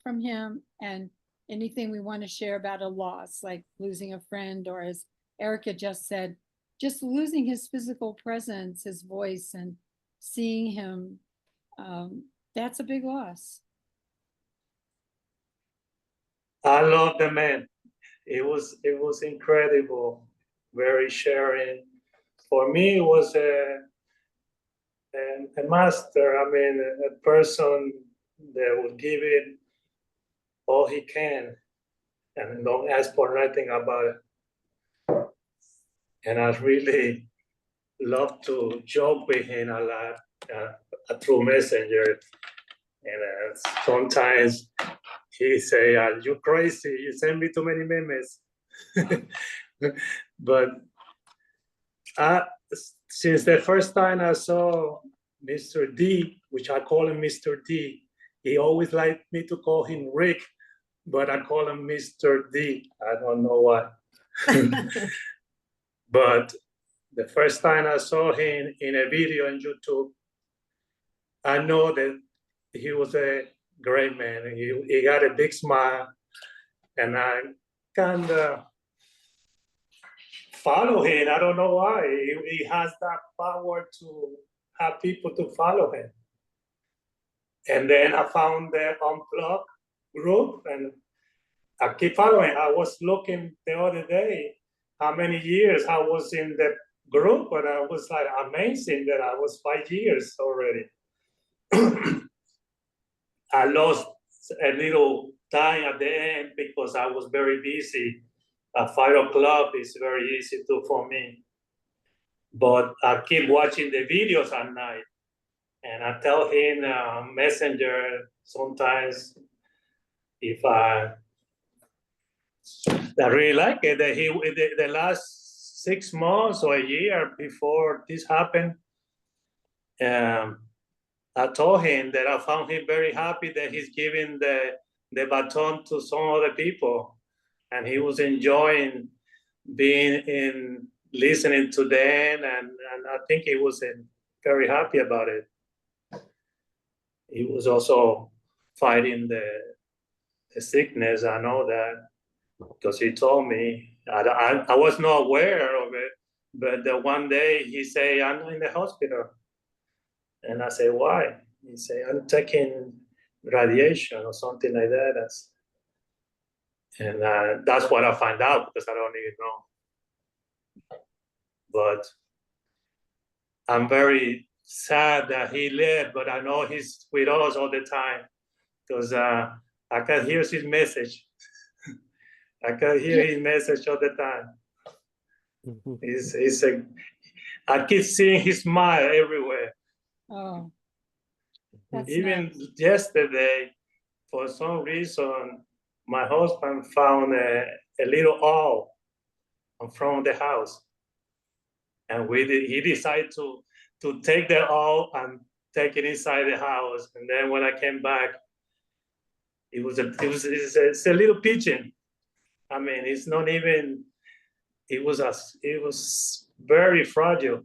from him, and anything we want to share about a loss, like losing a friend, or as Erica just said, just losing his physical presence, his voice, and seeing him. That's a big loss. I love the man. It was incredible, very sharing. For me, it was a master. I mean, a person that will give it all he can and don't ask for nothing about it. And I really love to joke with him a lot through Messenger. And sometimes he say, "Are you crazy? You send me too many memes." But since the first time I saw Mr. D, which I call him Mr. D, he always liked me to call him Rick, but I call him Mr. D. I don't know why. But The first time I saw him in a video on YouTube, I know that he was a great man. He got a big smile, and I kind of follow him. I don't know why. He has that power to have people to follow him. And then I found the Unplugged group, and I keep following. I was looking the other day how many years I was in the group, but I was like amazing that I was 5 years already. I lost a little time at the end because I was very busy. At 5 o'clock is very easy for me. But I keep watching the videos at night. And I tell him Messenger sometimes if I really like it, that the last 6 months or a year before this happened, I told him that I found him very happy that he's giving the baton to some other people, and he was enjoying being in listening to them, and I think he was very happy about it. He was also fighting the sickness. I know that because he told me. I was not aware of it, but the one day he said, "I'm in the hospital." And I say, "Why?" He say, "I'm taking radiation or something like that." And that's what I find out because I don't even know. But I'm very sad that he left, but I know he's with us all the time because I can hear his message. I can hear his message all the time. I keep seeing his smile everywhere. Oh, that's Even nice. yesterday, for some reason, my husband found a little owl in front of the house, and he decided to take the owl and take it inside the house. And then when I came back, it's a little pigeon. I mean, it's not even. It was very fragile.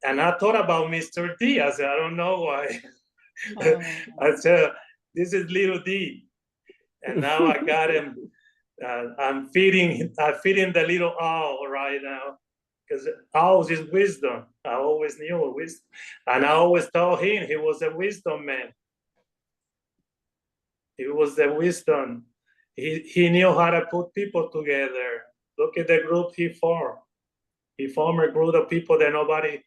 And I thought about Mr. D. I said, I don't know why. Oh, I said, this is little D. And now I got him. I'm feeding the little owl right now because owls is wisdom. I always knew wisdom. And I always told him he was a wisdom man. He was the wisdom. He knew how to put people together. Look at the group he formed. He formed a group of people that nobody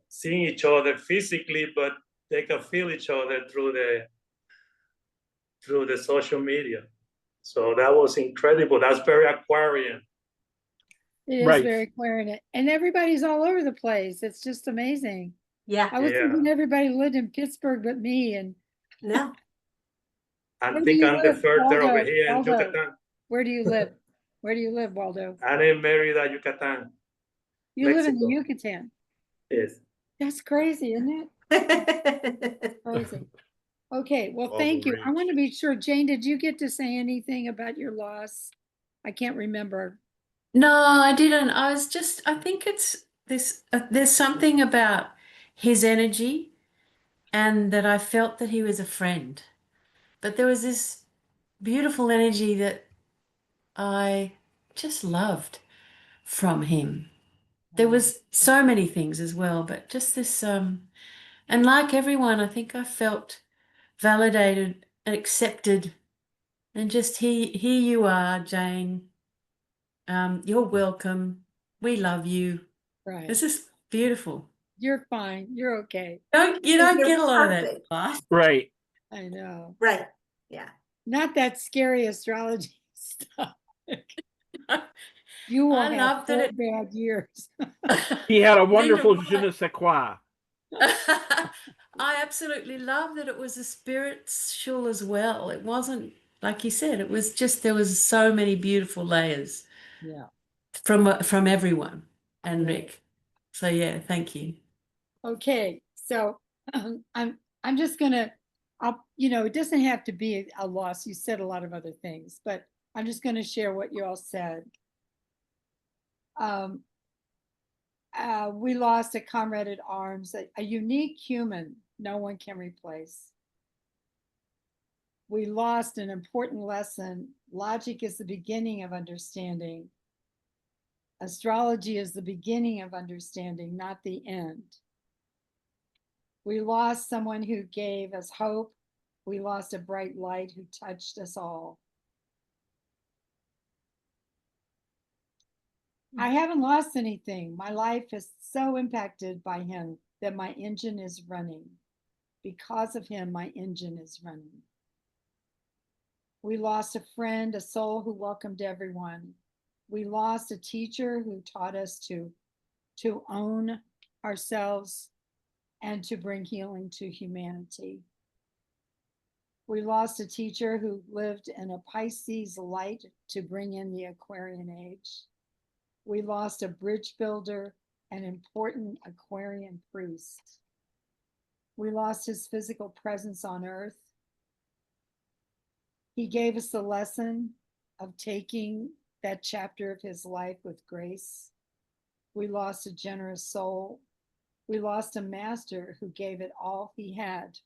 seeing each other physically, but they can feel each other through the social media. So that was incredible. That's very Aquarian. it is Right. very clarinet. And everybody's all over the place. It's just amazing. Yeah, I was Yeah. thinking everybody lived in Pittsburgh but me. And no. I Where do think you I'm the live, further over Waldo? here in Waldo. Yucatan. where do you live? Where do you live, Waldo? I'm in Merida, Yucatan. You live in the Mexico. Yucatan. Yes. That's crazy, isn't it? Crazy. Okay, well, All thank the you. I reach. want to be sure, Jane, did you get to say anything about your loss? I can't remember. No, I didn't. I think it's this, there's something about his energy and that I felt that he was a friend. But there was this beautiful energy that I just loved from him. There was so many things as well, but just this, and like everyone, I think I felt validated and accepted, and just here you are, Jane. You're welcome. We love you. Right. This is beautiful. You're fine. You're okay. You don't You're get a lot of that perfect. class. Right. I know. Right. Yeah. Not that scary astrology stuff. You will I have love that 4 it. bad years. He had a Linda, wonderful what? je ne sais quoi. I absolutely love that it was a spiritual as well. It wasn't, like you said, it was just, there was so many beautiful layers Yeah. from everyone and Yeah. Rick. So yeah, thank you. Okay. So I'm just gonna, it doesn't have to be a loss. You said a lot of other things, but I'm just gonna share what you all said. We lost a comrade at arms, a unique human no one can replace. We lost an important lesson. Logic is the beginning of understanding. Astrology is the beginning of understanding, not the end. We lost someone who gave us hope. We lost a bright light who touched us all. I haven't lost anything. My life is so impacted by him that my engine is running. Because of him, my engine is running. We lost a friend, a soul who welcomed everyone. We lost a teacher who taught us to own ourselves and to bring healing to humanity. We lost a teacher who lived in a Pisces light to bring in the Aquarian age. We lost a bridge builder, an important Aquarian priest. We lost his physical presence on earth. He gave us the lesson of taking that chapter of his life with grace. We lost a generous soul. We lost a master who gave it all he had.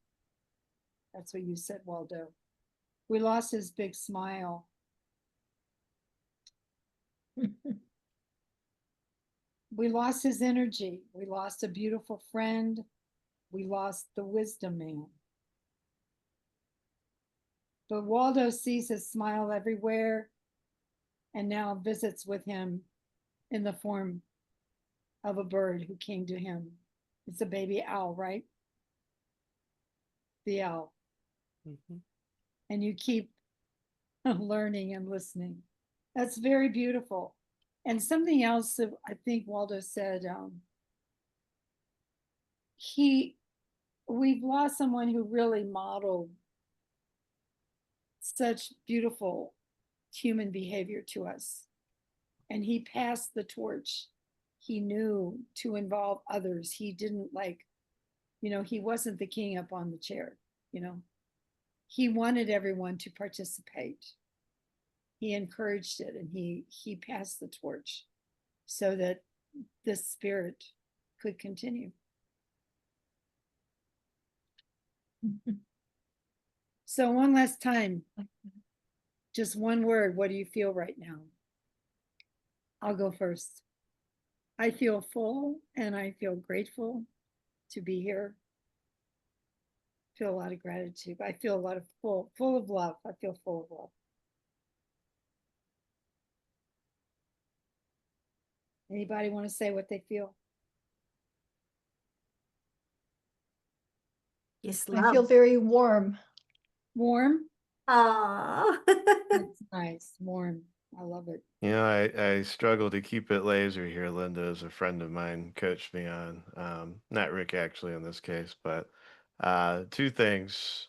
That's what you said, Waldo. We lost his big smile. We lost his energy. We lost a beautiful friend. We lost the wisdom man. But Waldo sees his smile everywhere and now visits with him in the form of a bird who came to him. It's a baby owl, right? The owl. Mhm. And you keep learning and listening. That's very beautiful. And something else that I think Waldo said, we've lost someone who really modeled such beautiful human behavior to us. And he passed the torch. He knew to involve others. He didn't he wasn't the king up on the chair, He wanted everyone to participate. He encouraged it, and he passed the torch so that this spirit could continue. So one last time, just one word. What do you feel right now? I'll go first. I feel full and I feel grateful to be here. I feel a lot of gratitude. I feel a lot of full of love. I feel full of love. Anybody want to say what they feel? Yes, I feel love. very warm. Warm? Aww. That's nice. Warm. I love it. You know, I struggle to keep it laser here, Linda, as a friend of mine coached me on. Not Rick, actually, in this case, but two things.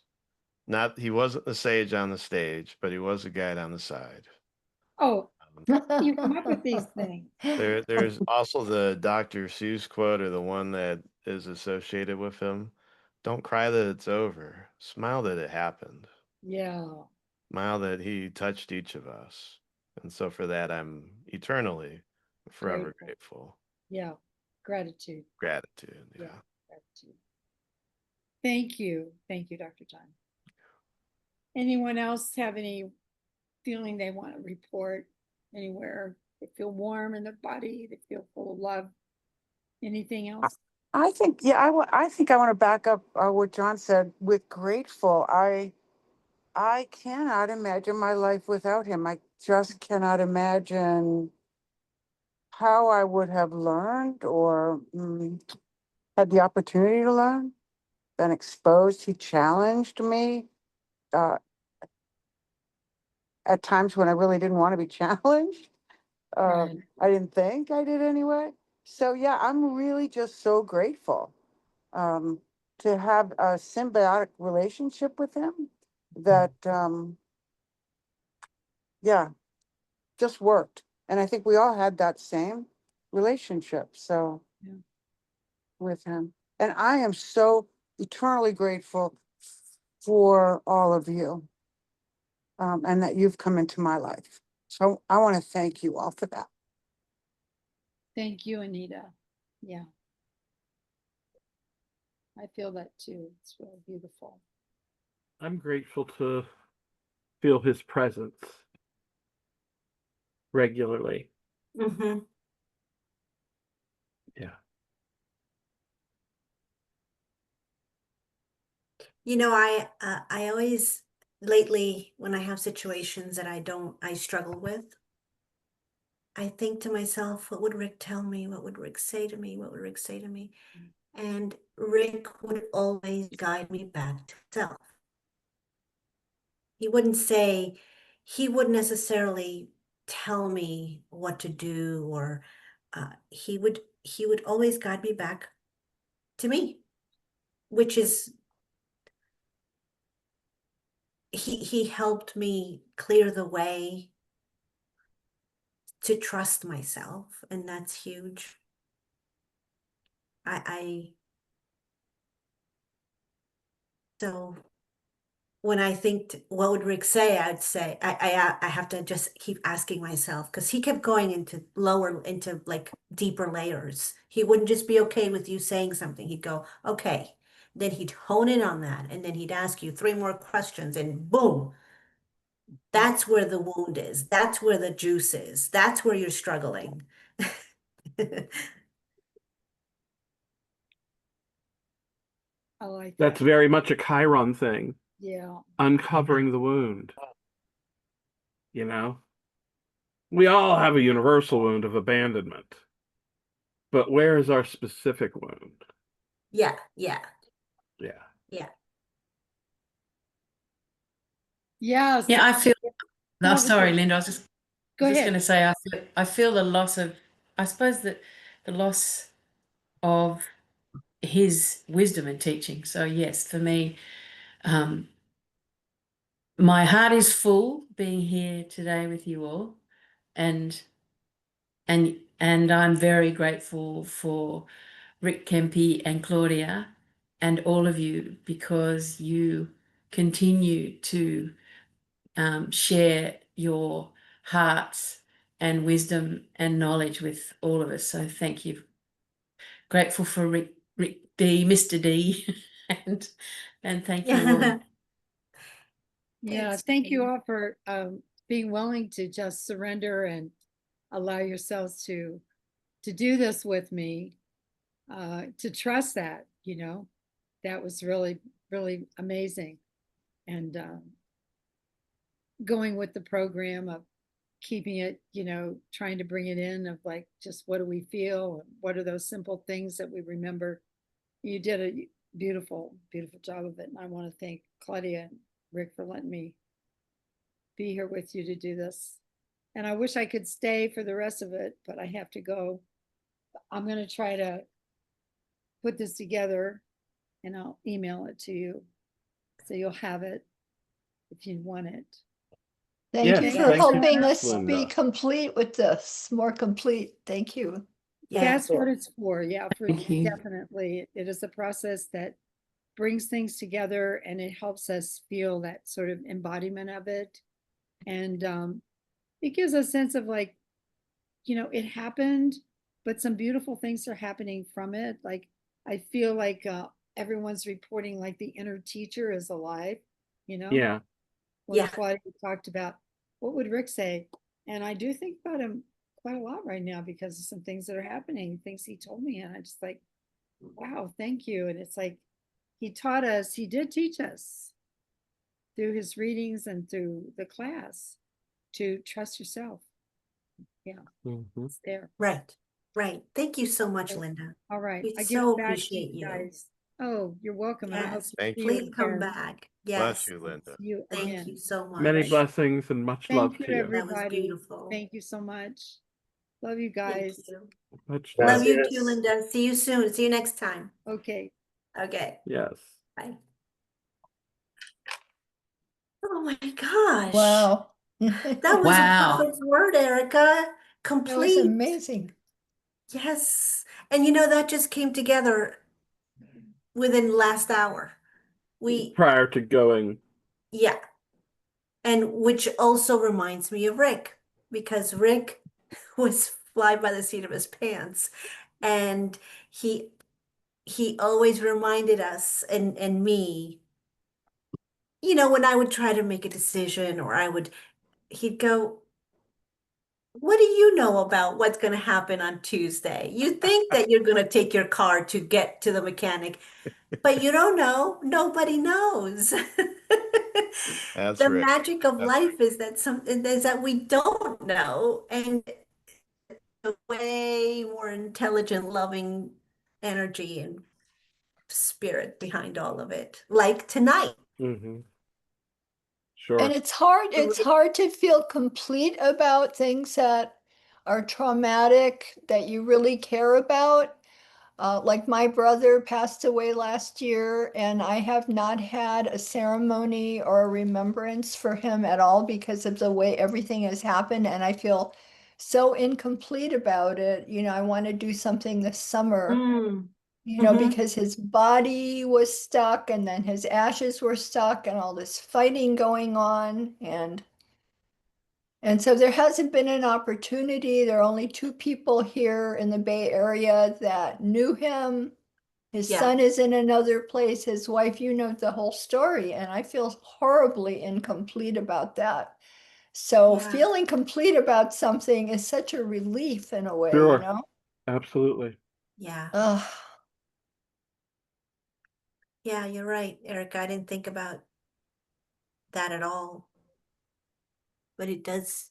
Not he wasn't the sage on the stage, but he was a guide on the side. Oh, you come up with these things. There's also the Dr. Seuss quote, or the one that is associated with him. Don't cry that it's over. Smile that it happened. Yeah. Smile that he touched each of us. And so for that, I'm eternally, forever grateful. Yeah. Gratitude. Gratitude. Yeah. Yeah. Gratitude. Thank you. Thank you, Dr. John. Anyone else have any feeling they want to report anywhere? They feel warm in their body. They feel full of love. Anything else? I think, yeah, I think I want to back up what John said with grateful. I cannot imagine my life without him. I just cannot imagine how I would have learned or had the opportunity to learn, been exposed. He challenged me uh, at times when I really didn't want to be challenged. Right. I didn't think I did anyway. So yeah, I'm really just so grateful to have a symbiotic relationship with him that, yeah, just worked. And I think we all had that same relationship. So Yeah. with him. And I am so eternally grateful for all of you and that you've come into my life. So I want to thank you all for that. Thank you, Anita. Yeah. I feel that too. It's really beautiful. I'm grateful to feel his presence regularly. Mm-hmm. Yeah. You know, I always lately when I have situations that I struggle with, I think to myself, what would Rick tell me? What would Rick say to me? What would Rick say to me? And Rick would always guide me back to himself. He wouldn't say, he wouldn't necessarily tell me what to do, or he would always guide me back to me, which is he helped me clear the way to trust myself, and that's huge. I so when I think what would Rick say, I'd say I have to just keep asking myself, because he kept going into like deeper layers. He wouldn't just be okay with you saying something. He'd go, okay. Then he'd hone in on that, and then he'd ask you 3 more questions, and boom, that's where the wound is. That's where the juice is. That's where you're struggling. I like That's that. very much a Chiron thing, Yeah. uncovering the wound. You know, we all have a universal wound of abandonment, but where is our specific wound? Yeah, yeah, Yeah. yeah. Yes. Yeah, I feel. No, Love sorry, it. Linda. I Go was just ahead. going to say I feel the loss of. I suppose that the loss of his wisdom and teaching. So yes, for me, um, my heart is full being here today with you all, and and I'm very grateful for Rick Kempe and Claudia and all of you, because you continue to share your hearts and wisdom and knowledge with all of us. So thank you. Grateful for Rick D, Mr. D, and thank you all. Yeah. Thanks, Thank you Jane. all for being willing to just surrender and allow yourselves to do this with me, to trust that, that was really, really amazing. And going with the program of keeping it, trying to bring it in of like, just what do we feel? What are those simple things that we remember? You did a beautiful, beautiful job of it. And I want to thank Claudia and Rick for letting me be here with you to do this. And I wish I could stay for the rest of it, but I have to go. I'm going to try to put this together and I'll email it to you so you'll have it if you want it. Thank Yes, you Okay. for thank you, helping us be Linda. complete with this, more complete. Thank you. Yeah, That's what it's for. Yeah, for Thank you. definitely. It is a process that brings things together and it helps us feel that sort of embodiment of it. And it gives a sense of like, it happened, but some beautiful things are happening from it. Like, I feel like everyone's reporting like the inner teacher is alive, Yeah. when Yeah. Claudia talked about what would Rick say. And I do think about him quite a lot right now because of some things that are happening, things he told me. And I just like, wow, thank you. And it's like, he taught us, he did teach us through his readings and through the class to trust yourself. Yeah, Mhm. it's there. Right, right. Thank you so much, Linda. All right. We I give so it back to appreciate you. guys. Oh, you're welcome. And I hope Yes, to Thank see you. you please come again. back. Bless Yes, you, Linda. See you thank again. you so Many much. blessings and much love Thank you, to you. That was everybody. beautiful. Thank you so much. Love you Thank guys. you. Much Love love. you too, Gracias. Linda. See you soon. See you next time. Okay. Okay, Yes. bye. Oh my gosh. Wow. That was a Wow. perfect word, Erica. That was Complete. amazing. Yes. And you know, that just came together within last hour. Prior to going. Yeah. And which also reminds me of Rick, because Rick was fly by the seat of his pants. And he always reminded us and me, when I would try to make a decision or he'd go, what do you know about what's going to happen on Tuesday? You think that you're going to take your car to get to the mechanic, but you don't know. Nobody knows. That's The Rick. magic of That's life is that we don't know, and a way more intelligent, loving energy and spirit behind all of it. Like tonight. Mm-hmm. And Sure. it's hard to feel complete about things that are traumatic that you really care about. Like my brother passed away last year, and I have not had a ceremony or a remembrance for him at all because of the way everything has happened. And I feel so incomplete about it. I want to do something this summer, Mm. Mhm. because his body was stuck and then his ashes were stuck and all this fighting going on. And so there hasn't been an opportunity. There are only 2 people here in the Bay Area that knew him. His Yeah. son is in another place. His wife, the whole story. And I feel horribly incomplete about that. So Yeah. feeling complete about something is such a relief in a way, Sure. Absolutely. Yeah. Ugh. Yeah, you're right, Erica. I didn't think about that at all. But it does,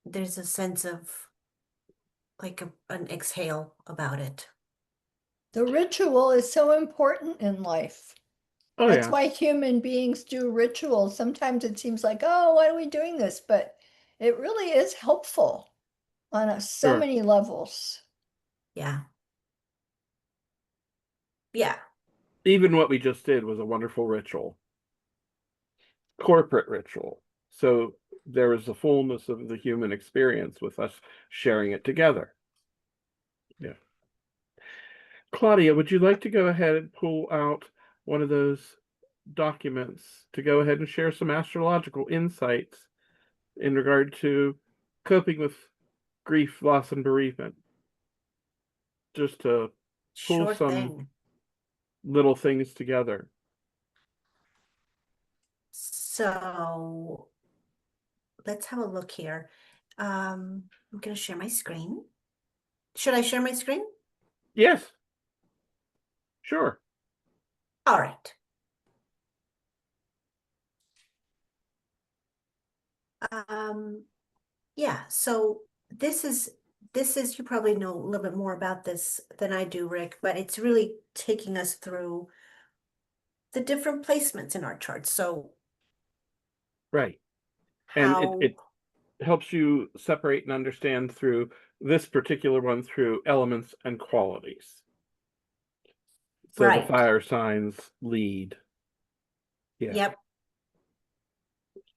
there's a sense of like an exhale about it. The ritual is so important in life. Oh That's yeah. why human beings do rituals. Sometimes it seems like, oh, why are we doing this? But it really is helpful on so Sure. many levels. Yeah. Yeah. Even what we just did was a wonderful ritual, corporate ritual. So there was the fullness of the human experience with us sharing it together. Yeah. Claudia, would you like to go ahead and pull out one of those documents to go ahead and share some astrological insights in regard to coping with grief, loss, and bereavement? Just to pull Sure some thing. little things together. So let's have a look here. I'm going to share my screen. Should I share my screen? Yes. Sure. All right. Yeah, so you probably know a little bit more about this than I do, Rick, but it's really taking us through the different placements in our charts. So Right. And how, it helps you separate and understand through this particular one through elements and qualities. So the right. fire signs lead. Yeah. Yep.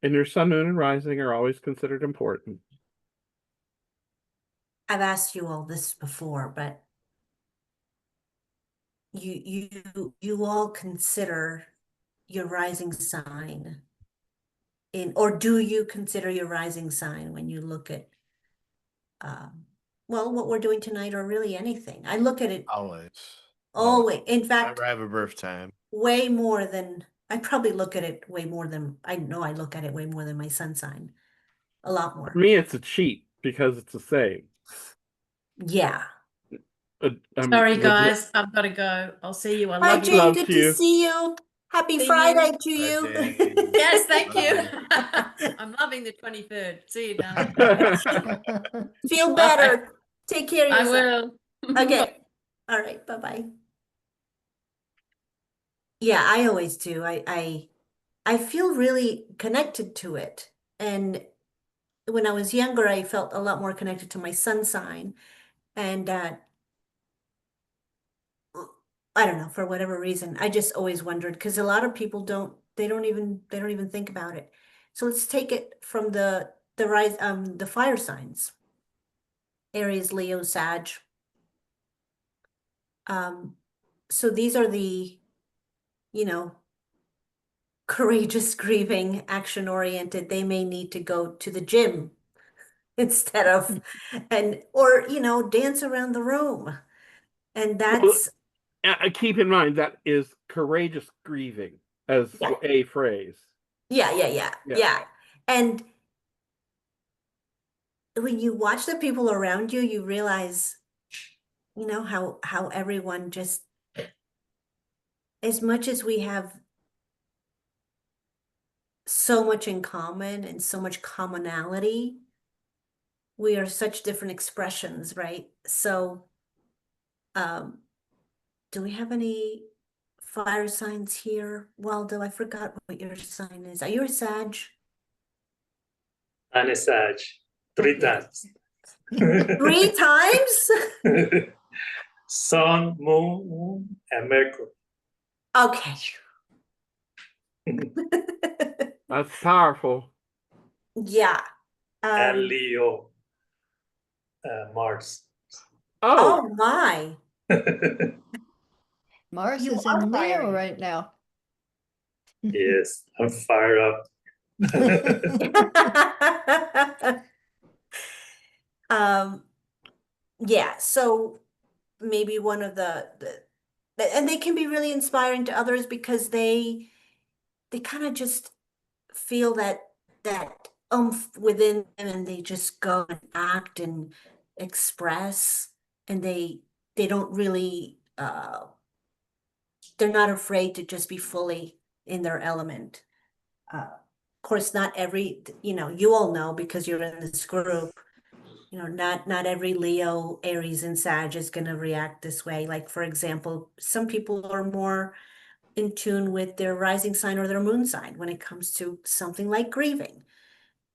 And your sun, moon, and rising are always considered important. I've asked you all this before, but you all consider your rising sign or do you consider your rising sign when you look at well, what we're doing tonight or really anything? I look at it Always. always. In fact, Whenever I have a birth time. way more than I probably look at it way more than I know I look at it way more than my sun sign. A lot For more. me, it's a cheat because it's the same. Yeah. Sorry, guys, I've got to go. I'll see you. I Hi, love you. Jane. Love Good to to you. see you. Happy See Friday you. to Bye, you. Jane. Yes, thank you. Bye. I'm loving the 23rd. See you, darling. Feel Bye. better. Take care of I yourself. will. Okay. All right. Bye-bye. Yeah, I always do. I feel really connected to it. And when I was younger, I felt a lot more connected to my sun sign. And I don't know, for whatever reason, I just always wondered because a lot of people they don't even think about it. So let's take it from the fire signs. Aries, Leo, Sag. Um, so these are you know, courageous, grieving, action oriented. They may need to go to the gym instead of, or, dance around the room. And Well, that's, keep in mind that is courageous grieving as Yeah. a phrase. yeah. Yeah. And when you watch the people around you, you realize, how everyone just, as much as we have so much in common and so much commonality, we are such different expressions, right? So, do we have any fire signs here? Waldo, I forgot what your sign is. Are you a Sag? And a Sag, 3 times. 3 times? Sun, moon, and Mercury. Okay. That's powerful. Yeah. And Leo, Mars. Oh my. Mars You is are in Leo fiery. right now. Yes, I'm fired up. Yeah, so maybe one of and they can be really inspiring to others because they kind of just feel that oomph within them, and they just go and act and express, and they don't really they're not afraid to just be fully in their element. Of course, not every, you all know because you're in this group, not every Leo, Aries, and Sag is going to react this way. Like, for example, some people are more in tune with their rising sign or their moon sign when it comes to something like grieving,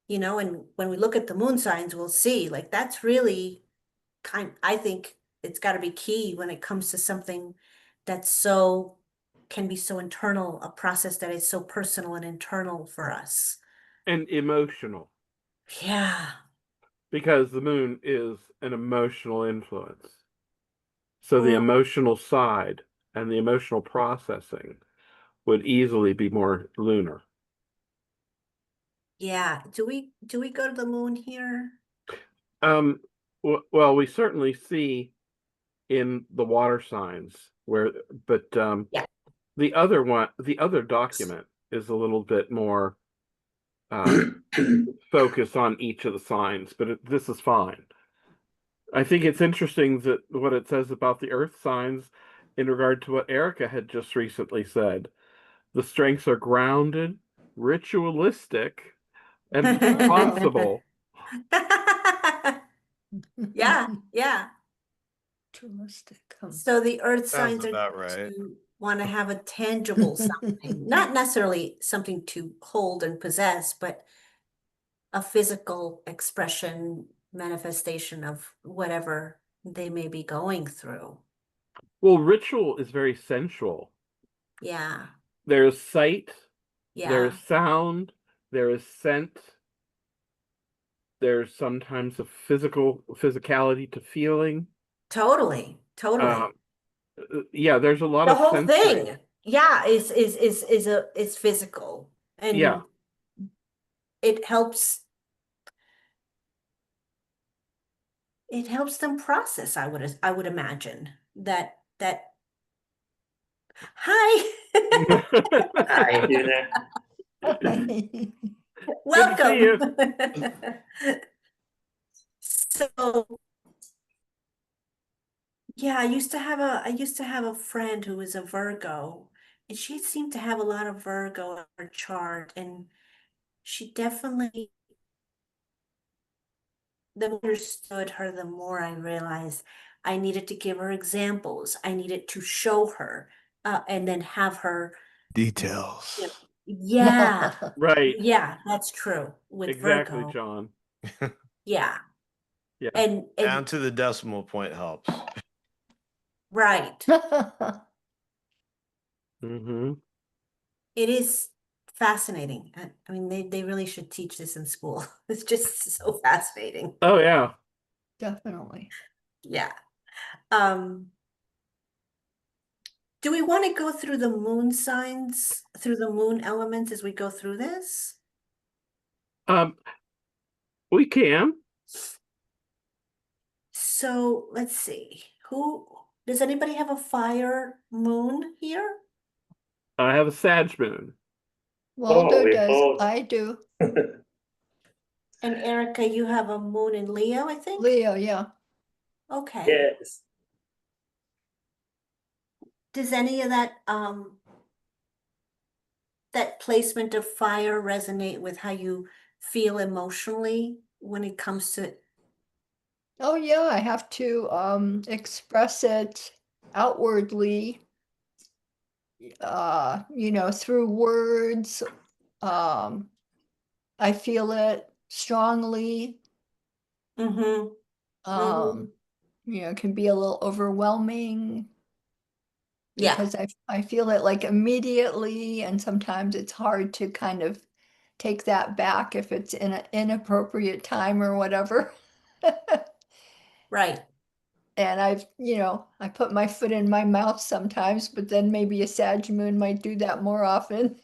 and when we look at the moon signs, we'll see like that's really I think it's got to be key when it comes to something that's can be so internal, a process that is so personal and internal for us. And emotional, Yeah. because the moon is an emotional influence. So the Well, emotional side and the emotional processing would easily be more lunar. yeah. Do we go to the moon here? Well, we certainly see in the water signs where, but Yeah. the other document is a little bit more focused on each of the signs, but this is fine. I think it's interesting that what it says about the earth signs in regard to what Erica had just recently said. The strengths are grounded, ritualistic, and responsible. Yeah, yeah. Ritualistic. So the earth Sounds signs are about going right. to want to have a tangible something, not necessarily something to hold and possess, but a physical expression, manifestation of whatever they may be going through. Well, ritual is very sensual. Yeah, There's sight, yeah, there's sound, there is scent, there's sometimes a physicality to feeling. totally, totally. Yeah, there's a lot The of whole sensory. thing, yeah, is physical, Yeah. and it helps. It helps them process, I would imagine that. Hi. Hi, you there? Good to see you. Welcome. So, yeah, I used to have a friend who was a Virgo, and she seemed to have a lot of Virgo in her chart, and she definitely, the more I understood her, the more I realized I needed to give her examples. I needed to show her, and then have her, Details. yeah, Right. yeah, that's true with Exactly, Virgo. John. Yeah. Yeah. And Down to the decimal point helps. right. Mm-hmm. It is fascinating. I mean, they really should teach this in school. It's just so fascinating. Oh, yeah. Definitely. Yeah. Um, do we want to go through the moon signs, through the moon elements as we go through this? We can. So let's see, does anybody have a fire moon here? I have a Sag moon. Waldo we does, both. I do. And Erica, you have a moon in Leo, I think? Leo, yeah. Okay. Yes. Does any of that placement of fire resonate with how you feel emotionally when it comes to, Oh yeah, I have to express it outwardly, through words. Um, I feel it strongly. mm-hmm, Um, it can be a little overwhelming yeah, because I feel it like immediately, and sometimes it's hard to kind of take that back if it's in an inappropriate time or whatever. right. And I put my foot in my mouth sometimes, but then maybe a Sag moon might do that more often.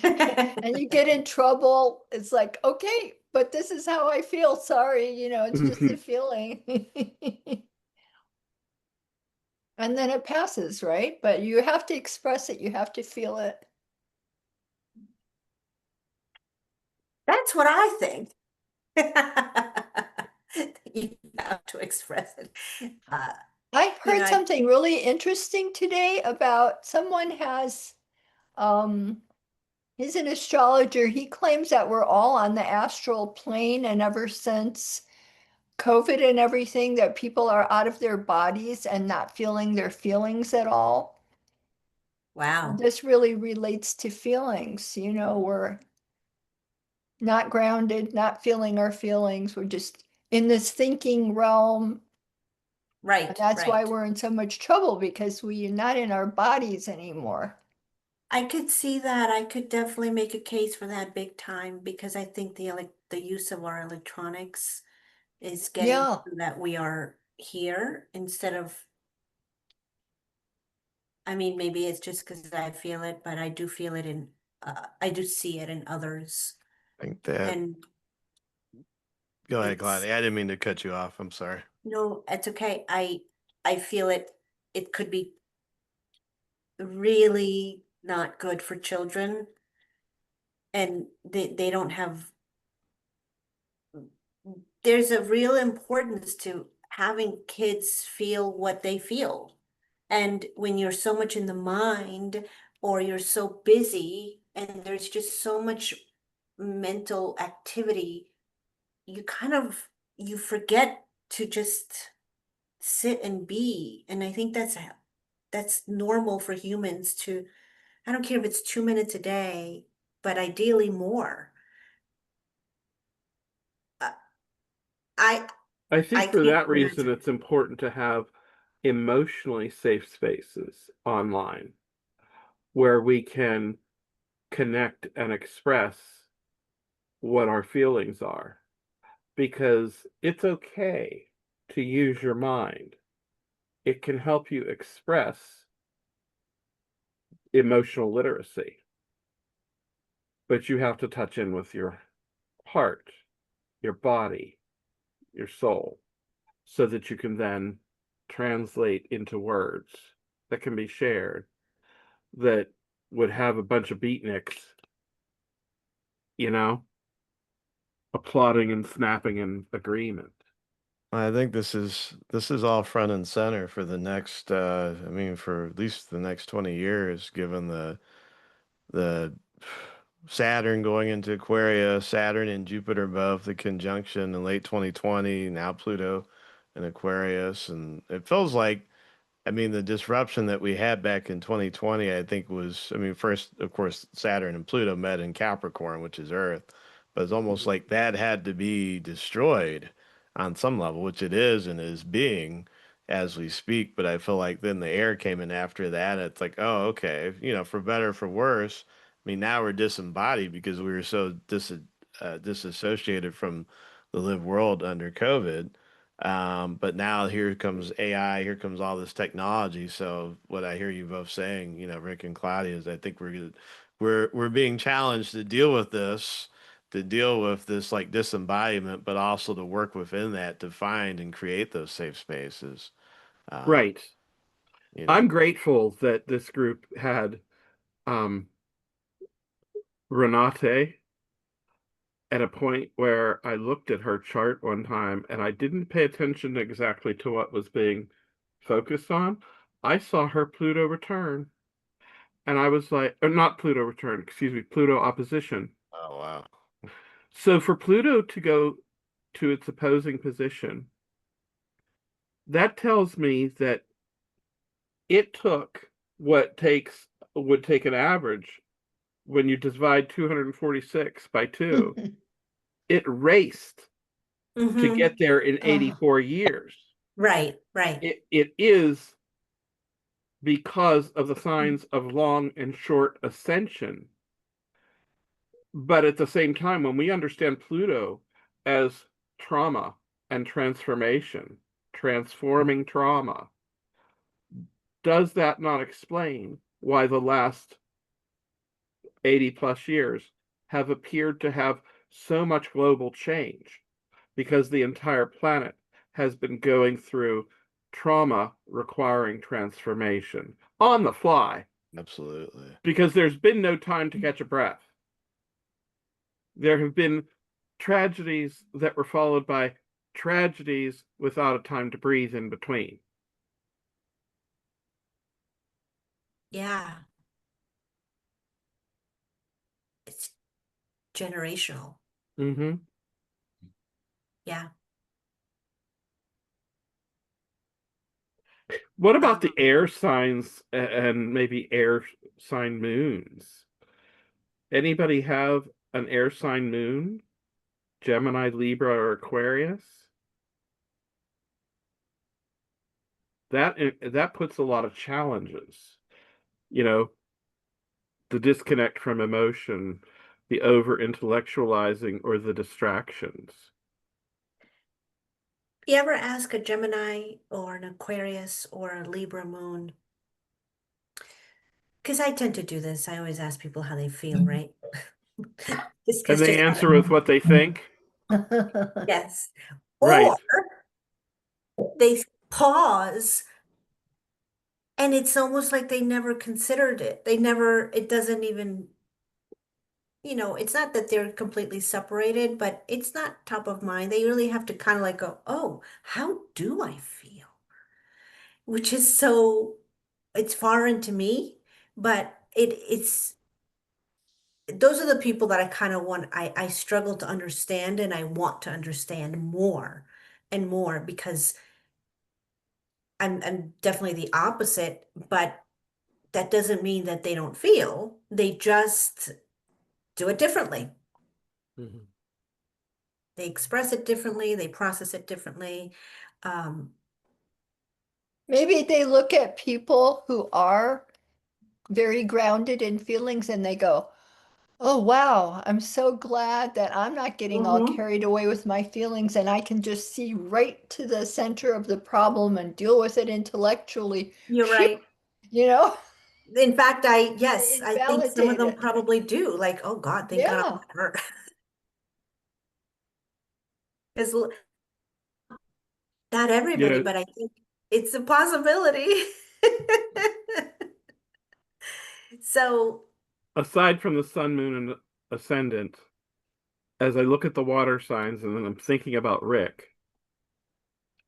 And you get in trouble. It's like, okay, but this is how I feel. Sorry, it's just a feeling. And then it passes, right? But you have to express it, you have to feel it. That's what I think. You have to express it. I You know, heard something really interesting today about someone he's an astrologer. He claims that we're all on the astral plane, and ever since COVID and everything, that people are out of their bodies and not feeling their feelings at all. wow, This really relates to feelings. We're not grounded, not feeling our feelings. We're just in this thinking realm. And right, that's why right. we're in so much trouble, because we're not in our bodies anymore. I could see that. I could definitely make a case for that big time because I think the use of our electronics is getting Yeah. to that we are here instead of, I mean, maybe it's just because I feel it, but I do feel it I do see it in others. I think that. And Go ahead, it's, Gladys. I didn't mean to cut you off. I'm sorry. no, it's okay. I feel it. It could be really not good for children. And they don't have, there's a real importance to having kids feel what they feel. And when you're so much in the mind or you're so busy and there's just so much mental activity, you forget to just sit and be. And I think that's normal for humans to, I don't care if it's 2 minutes a day, but ideally more. Uh, I I I think for can't that reason, imagine. it's important to have emotionally safe spaces online where we can connect and express what our feelings are, because it's okay to use your mind. It can help you express emotional literacy, but you have to touch in with your heart, your body, your soul, so that you can then translate into words that can be shared, that would have a bunch of beatniks, you know, applauding and snapping in agreement. I think this is all front and center for the next I mean for at least the next 20 years, given the Saturn going into Aquarius, Saturn and Jupiter both the conjunction in late 2020, now Pluto in Aquarius, and it feels like, I mean, the disruption that we had back in 2020, I think was, I mean, first, of course, Saturn and Pluto met in Capricorn, which is Earth, but it's almost like that had to be destroyed on some level, which it is and is being as we speak. But I feel like then the air came in after that. And it's like, oh, okay, for better or for worse. I mean, now we're disembodied because we were so disassociated from the live world under COVID. But now here comes AI, here comes all this technology. So what I hear you both saying, Rick and Claudia, is I think we're being challenged to deal with this to deal with this like disembodiment, but also to work within that to find and create those safe spaces. Uh, Right. you know, I'm grateful that this group had um Renate at a point where I looked at her chart one time and I didn't pay attention exactly to what was being focused on. I saw her Pluto return and I was like, or not Pluto return, excuse me, Pluto opposition. oh wow. So for Pluto to go to its opposing position, that tells me that it took what would take an average when you divide 246 by 2, it raced to Mm-hmm. get there in Oh, 84 years. Right, right. It is because of the signs of long and short ascension. But at the same time, when we understand Pluto as trauma and transformation, transforming trauma, does that not explain why the last 80 plus years have appeared to have so much global change? Because the entire planet has been going through trauma requiring transformation on the fly, Absolutely. because there's been no time to catch a breath. There have been tragedies that were followed by tragedies without a time to breathe in between. Yeah. It's generational. Mm-hmm. Yeah. What about the Um, air signs and maybe air sign moons? Anybody have an air sign moon? Gemini, Libra, or Aquarius? That puts a lot of challenges. You know, the disconnect from emotion, the over intellectualizing, or the distractions. you ever ask a Gemini or an Aquarius or a Libra moon? Because I tend to do this. I always ask people how they feel, right? This And gets they just answer with what they think. yes. Or Right. they pause and it's almost like they never considered it. It doesn't even, it's not that they're completely separated, but it's not top of mind. They really have to kind of like go, oh, how do I feel? Which is it's foreign to me, but those are the people that I kind of I struggle to understand and I want to understand more and more because I'm definitely the opposite, but that doesn't mean that they don't feel. They just do it differently. Mhm. They express it differently, they process it differently. Um, maybe they look at people who are very grounded in feelings and they go, oh, wow, I'm so glad that I'm not getting all mhm, carried away with my feelings and I can just see right to the center of the problem and deal with it intellectually. you're Phew, right. you know, In fact, yes, I think some of invalidate them it. probably do. Like, oh God, thank God I'm Yeah. not her. It's not You everybody, know, but I think it's a possibility. So, aside from the sun, moon, and ascendant, as I look at the water signs and then I'm thinking about Rick,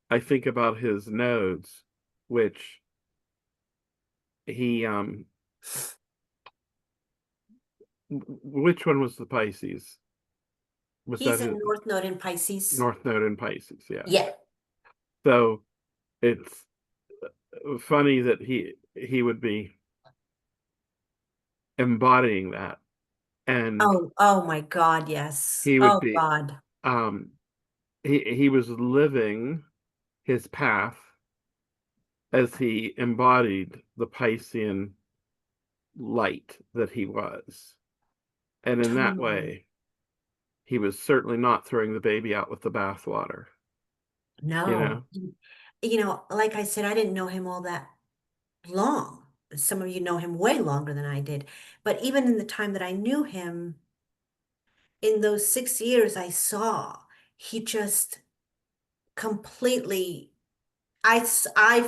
I think about his nodes, which he which one was the Pisces? Was that he's a his North Node in Pisces. North Node in Pisces? Yeah. Yeah. So it's funny that he would be embodying that, and Oh my God, yes. he would Oh be God. um he was living his path as he embodied the Piscean light that he was. And in that Totally. way, he was certainly not throwing the baby out with the bathwater, you No. know? Like I said, I didn't know him all that long. Some of you know him way longer than I did. But even in the time that I knew him, in those 6 years I saw, he just completely, I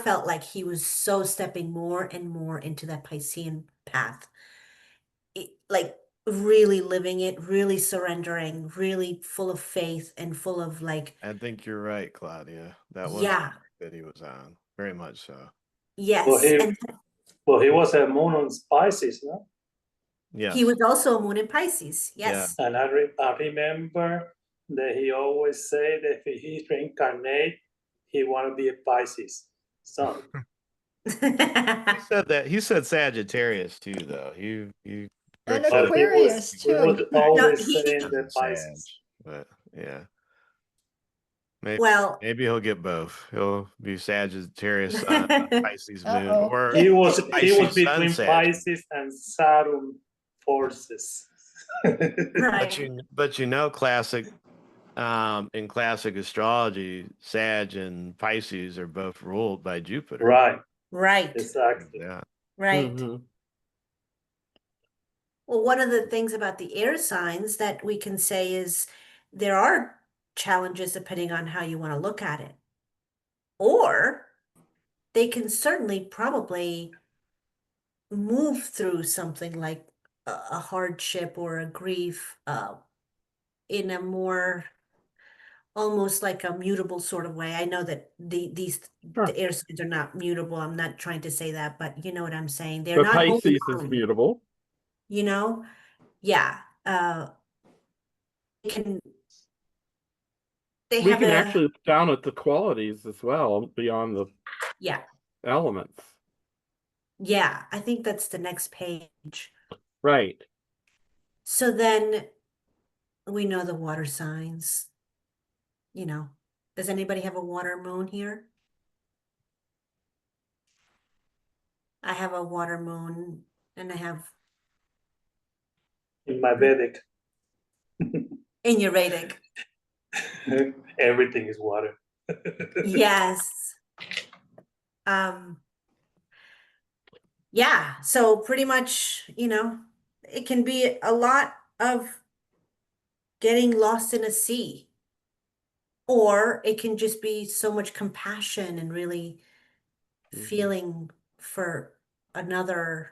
felt like he was so stepping more and more into that Piscean path. Like really living it, really surrendering, really full of faith and full of like, I think you're right, Claudia. That was yeah, that he was on. Very much so. Well, yes. he And well, he was a moon on Pisces, no? he Yes. was also a moon in Pisces. Yeah. Yes. And I remember that he always said that if he reincarnate, he want to be a Pisces. So He said that. He said Sagittarius too, though. He And Rick said but he Aquarius he was too. No, always he, saying the Sag, Pisces. but yeah. Maybe well, maybe he'll get both. He'll be Sagittarius sun, Pisces moon, Uh-oh. or He was Pisces sun between Sag. Pisces and Saturn forces. right, But you know, in classic astrology, Sag and Pisces are both ruled by Jupiter. Right, right, exactly. Yeah. right. Mhm. Well, one of the things about the air signs that we can say is there are challenges depending on how you want to look at it. Or they can certainly probably move through something like a hardship or a grief in a more almost like a mutable sort of way. I know that Sure. the air signs are not mutable. I'm not trying to say that, but you know what I'm saying. They're But not holding Pisces is on, mutable. you know? Yeah. They can they We have can a actually look down at the qualities as well beyond the yeah. elements. Yeah, I think that's the next page. Right. So then we know the water signs, you know. Does anybody have a water moon here? I have a water moon and I have In my Vedic, in your Vedic. everything is water. Yes. Um, yeah, so pretty much, it can be a lot of getting lost in a sea, or it can just be so much compassion and really feeling for another.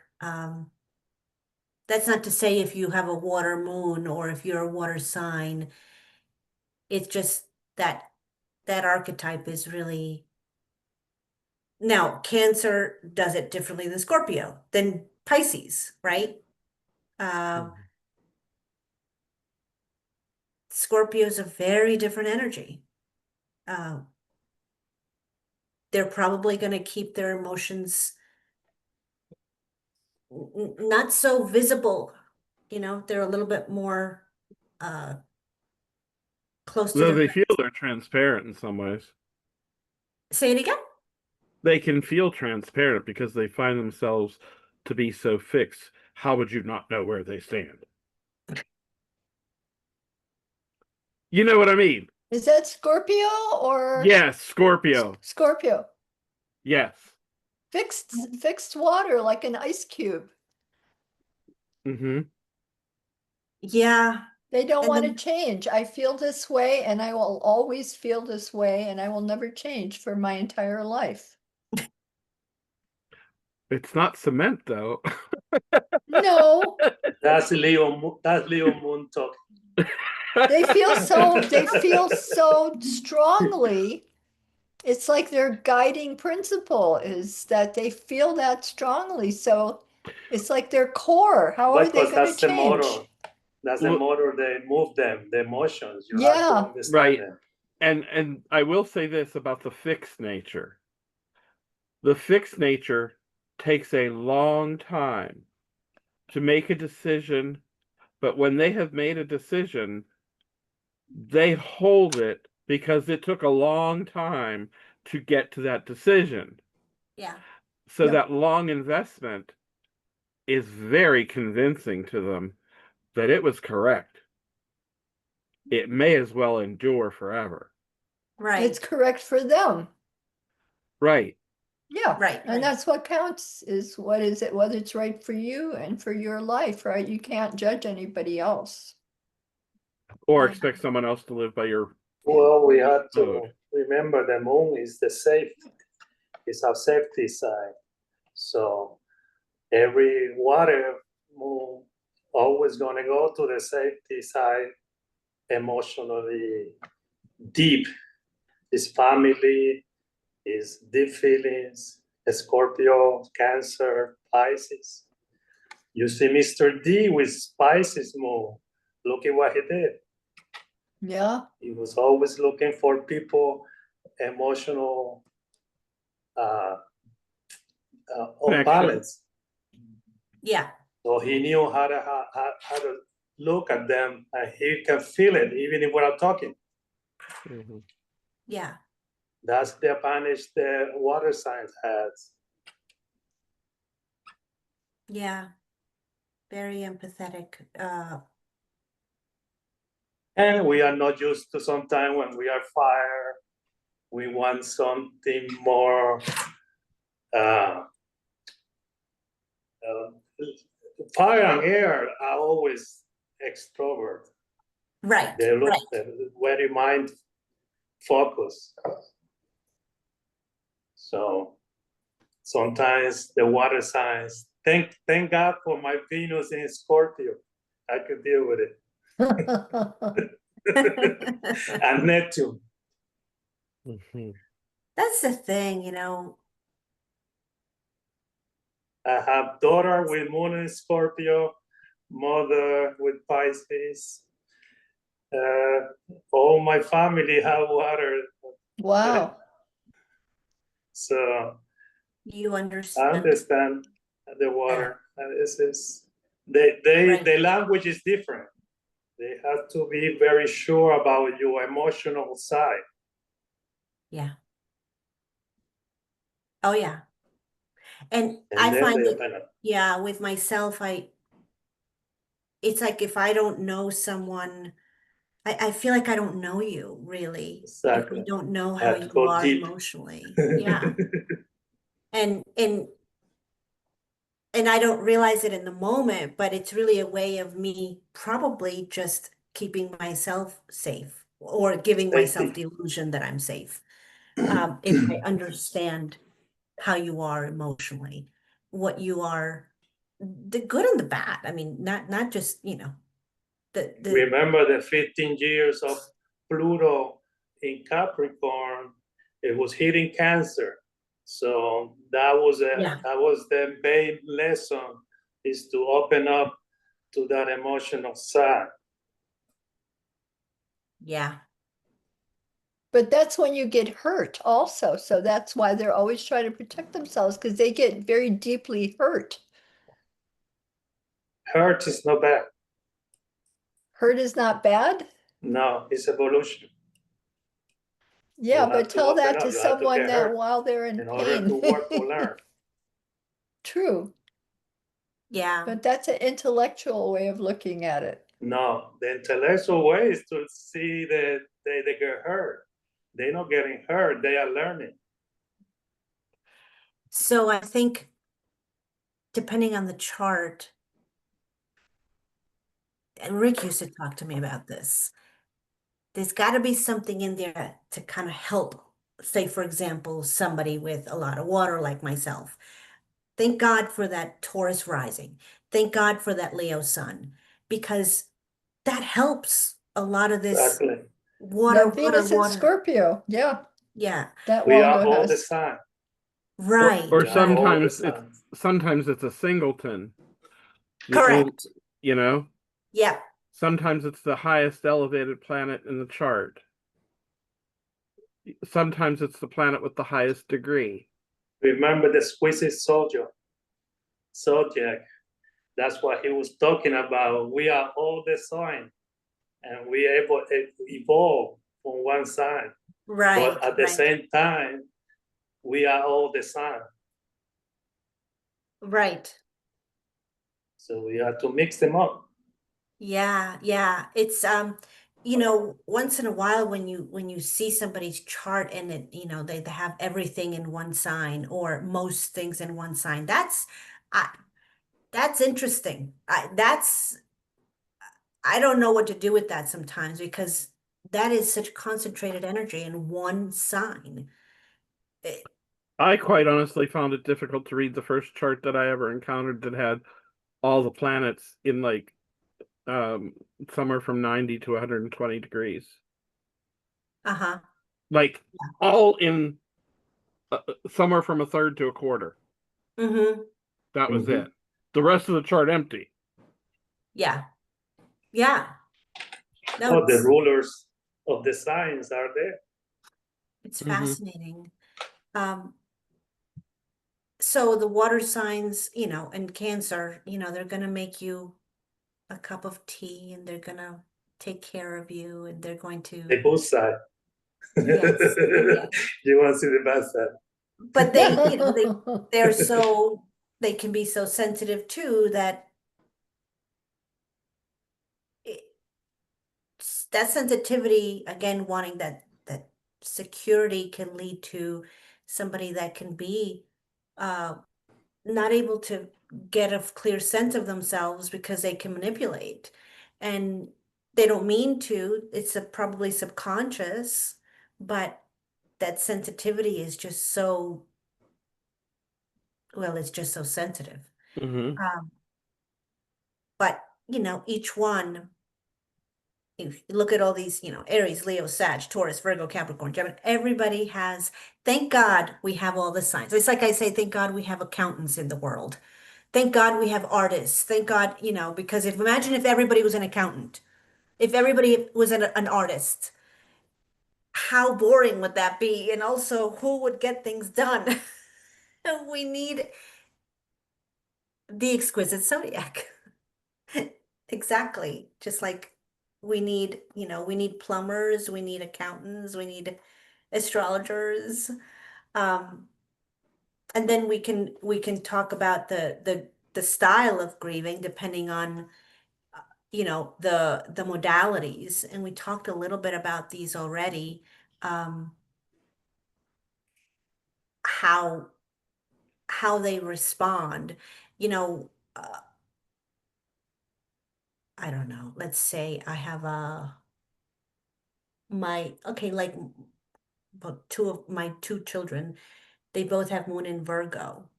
That's not to say if you have a water moon or if you're a water sign, it's just that that archetype is really now Cancer does it differently than Scorpio, than Pisces, right? Um, Scorpio's a very different energy. Uh, they're probably going to keep their emotions not so visible. They're a little bit more uh, close to Though their. they feel they're transparent in some ways. Say it again. They can feel transparent because they find themselves to be so fixed. How would you not know where they stand? You know what I mean? Is that Scorpio or Yes, Scorpio. Scorpio? Yes. Fixed water like an ice cube. Mm-hmm. Yeah. They don't And want to then change. I feel this way and I will always feel this way and I will never change for my entire life. It's not cement, though. No, That's Leo Moon talk. they feel so strongly. It's like their guiding principle is that they feel that strongly. So it's like their core. How are they Because going to that's the change? motor. That's the Well- motor that move them, the emotions. You have to Yeah. understand Right. them. And I will say this about the fixed nature. The fixed nature takes a long time to make a decision, but when they have made a decision, they hold it because it took a long time to get to that decision. yeah. So Yep. that long investment is very convincing to them that it was correct. It may as well endure forever. Right. It's correct for them. Right. Yeah. Right, And right. that's what counts is what is it, whether it's right for you and for your life, right? You can't judge anybody else. Or Yeah. expect someone else to live by your Well, we have to Mode. remember the moon is the safe, it's our safety side. So every water moon always gonna go to the safety side, emotionally deep. His family, his deep feelings, Scorpio, Cancer, Pisces. You see Mr. D with Pisces moon. Look at what he did. Yeah. He was always looking for people, emotional off Connection. balance. Yeah. So he knew how to look at them, and he can feel it even if we're not talking. Mhm. Yeah. That's the advantage the water signs has. Yeah. Very empathetic. And we are not used to sometimes when we are fire, we want something more fire and air are always extrovert. Right. They look Right. very mind focused. So sometimes the water signs, thank God for my Venus in Scorpio. I could deal with it. And Neptune. Mhm. That's the thing, you know. I have daughter with moon in Scorpio, mother with Pisces. All my family have water. Wow. So You I understand. understand the water. And this is Right. the language is different. They have to be very sure about your emotional side. Yeah. Oh, yeah. And And I then find they it, open up. yeah, with myself, it's like if I don't know someone, I feel like I don't know you really. If I Exactly. don't know I how have to you go are deep. emotionally. Yeah. And I don't realize it in the moment, but it's really a way of me probably just keeping myself safe or giving myself Safety. the illusion that I'm safe. If I understand how you are emotionally, what you are, the good and the bad. I mean, not just, you know, the Remember the 15 years of Pluto in Capricorn, it was hitting Cancer. So that was yeah, the main lesson, is to open up to that emotional side. yeah, But that's when you get hurt also. So that's why they're always trying to protect themselves because they get very deeply hurt. Hurt is not bad. Hurt is not bad. No, it's evolution. Yeah, You but have to tell open that up. to You have to someone get that hurt while they're in in order to pain. work to learn. True, yeah, but that's an intellectual way of looking at it. No, the intellectual way is to see that they get hurt. They're not getting hurt, they are learning. so I think depending on the chart, and Rick used to talk to me about this, there's got to be something in there to kind of help, say, for example, somebody with a lot of water like myself. Thank God for that Taurus rising. Thank God for that Leo sun, because that helps a lot of this Exactly. water, That Venus in water. Scorpio, yeah, Yeah, that We are Waldo all the has. sign. right, Or We are right. all the sometimes it's a singleton. The Correct. you know, Yeah, sometimes it's the highest elevated planet in the chart. Sometimes it's the planet with the highest degree. Remember the exquisite subject. That's what he was talking about. We are all the sign, and we able to evolve from one side. right, But at the right, same time, we are all the sun. right. So we have to mix them up. Yeah, yeah. It's you know, once in a while when you see somebody's chart and it, you know, they have everything in one sign or most things in one sign. I that's interesting. I don't know what to do with that sometimes because that is such concentrated energy in one sign. It- I quite honestly found it difficult to read the first chart that I ever encountered that had all the planets in like um somewhere from 90 to 120 degrees. uh-huh. Like all in somewhere from a third to a quarter. Mm-hmm. That was Mhm. it. The rest of the chart empty. Yeah. Yeah. No, Oh, the rulers of the signs are there. it's Mhm. fascinating. Um, so the water signs, and Cancer, they're gonna make you a cup of tea and they're gonna take care of you and they're going The to, good side. yes, yes. You want to see the bad side. But they're so, they can be so sensitive too that it, that sensitivity, again, wanting that security can lead to somebody that can be uh not able to get a clear sense of themselves because they can manipulate and they don't mean to. It's probably subconscious, but that sensitivity is just so, well, it's just so sensitive. Mm-hmm. But each one, if you look at all these, Aries, Leo, Sag, Taurus, Virgo, Capricorn, Gemini, everybody has, thank God we have all the signs. It's like I say, thank God we have accountants in the world. Thank God we have artists. Thank God, because imagine if everybody was an accountant, if everybody was an artist, how boring would that be? And also, who would get things done? We need the exquisite zodiac. Exactly. Just like we need plumbers, we need accountants, we need astrologers. Um, and then we can talk about the style of grieving depending on the modalities, and we talked a little bit about these already. um how they respond, you know uh, I don't know, let's say I have my okay, like, but two of my two children, they both have moon in Virgo.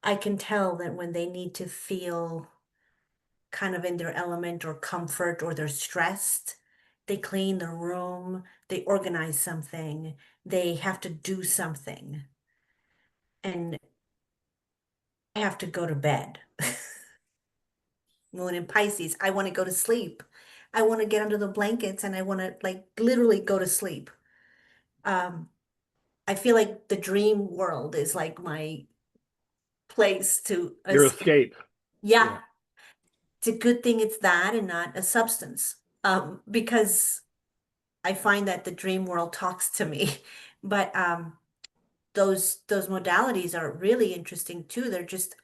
I can tell that when they need to feel kind of in their element or comfort or they're stressed, they clean the room, they organize something, they have to do something, and I have to go to bed. Moon in Pisces, I want to go to sleep. I want to get under the blankets and I want to like literally go to sleep. Um, I feel like the dream world is like my place to Your escape. escape. Yeah, it's a good thing it's that and not a substance. Because I find that the dream world talks to me. But those modalities are really interesting too. They're just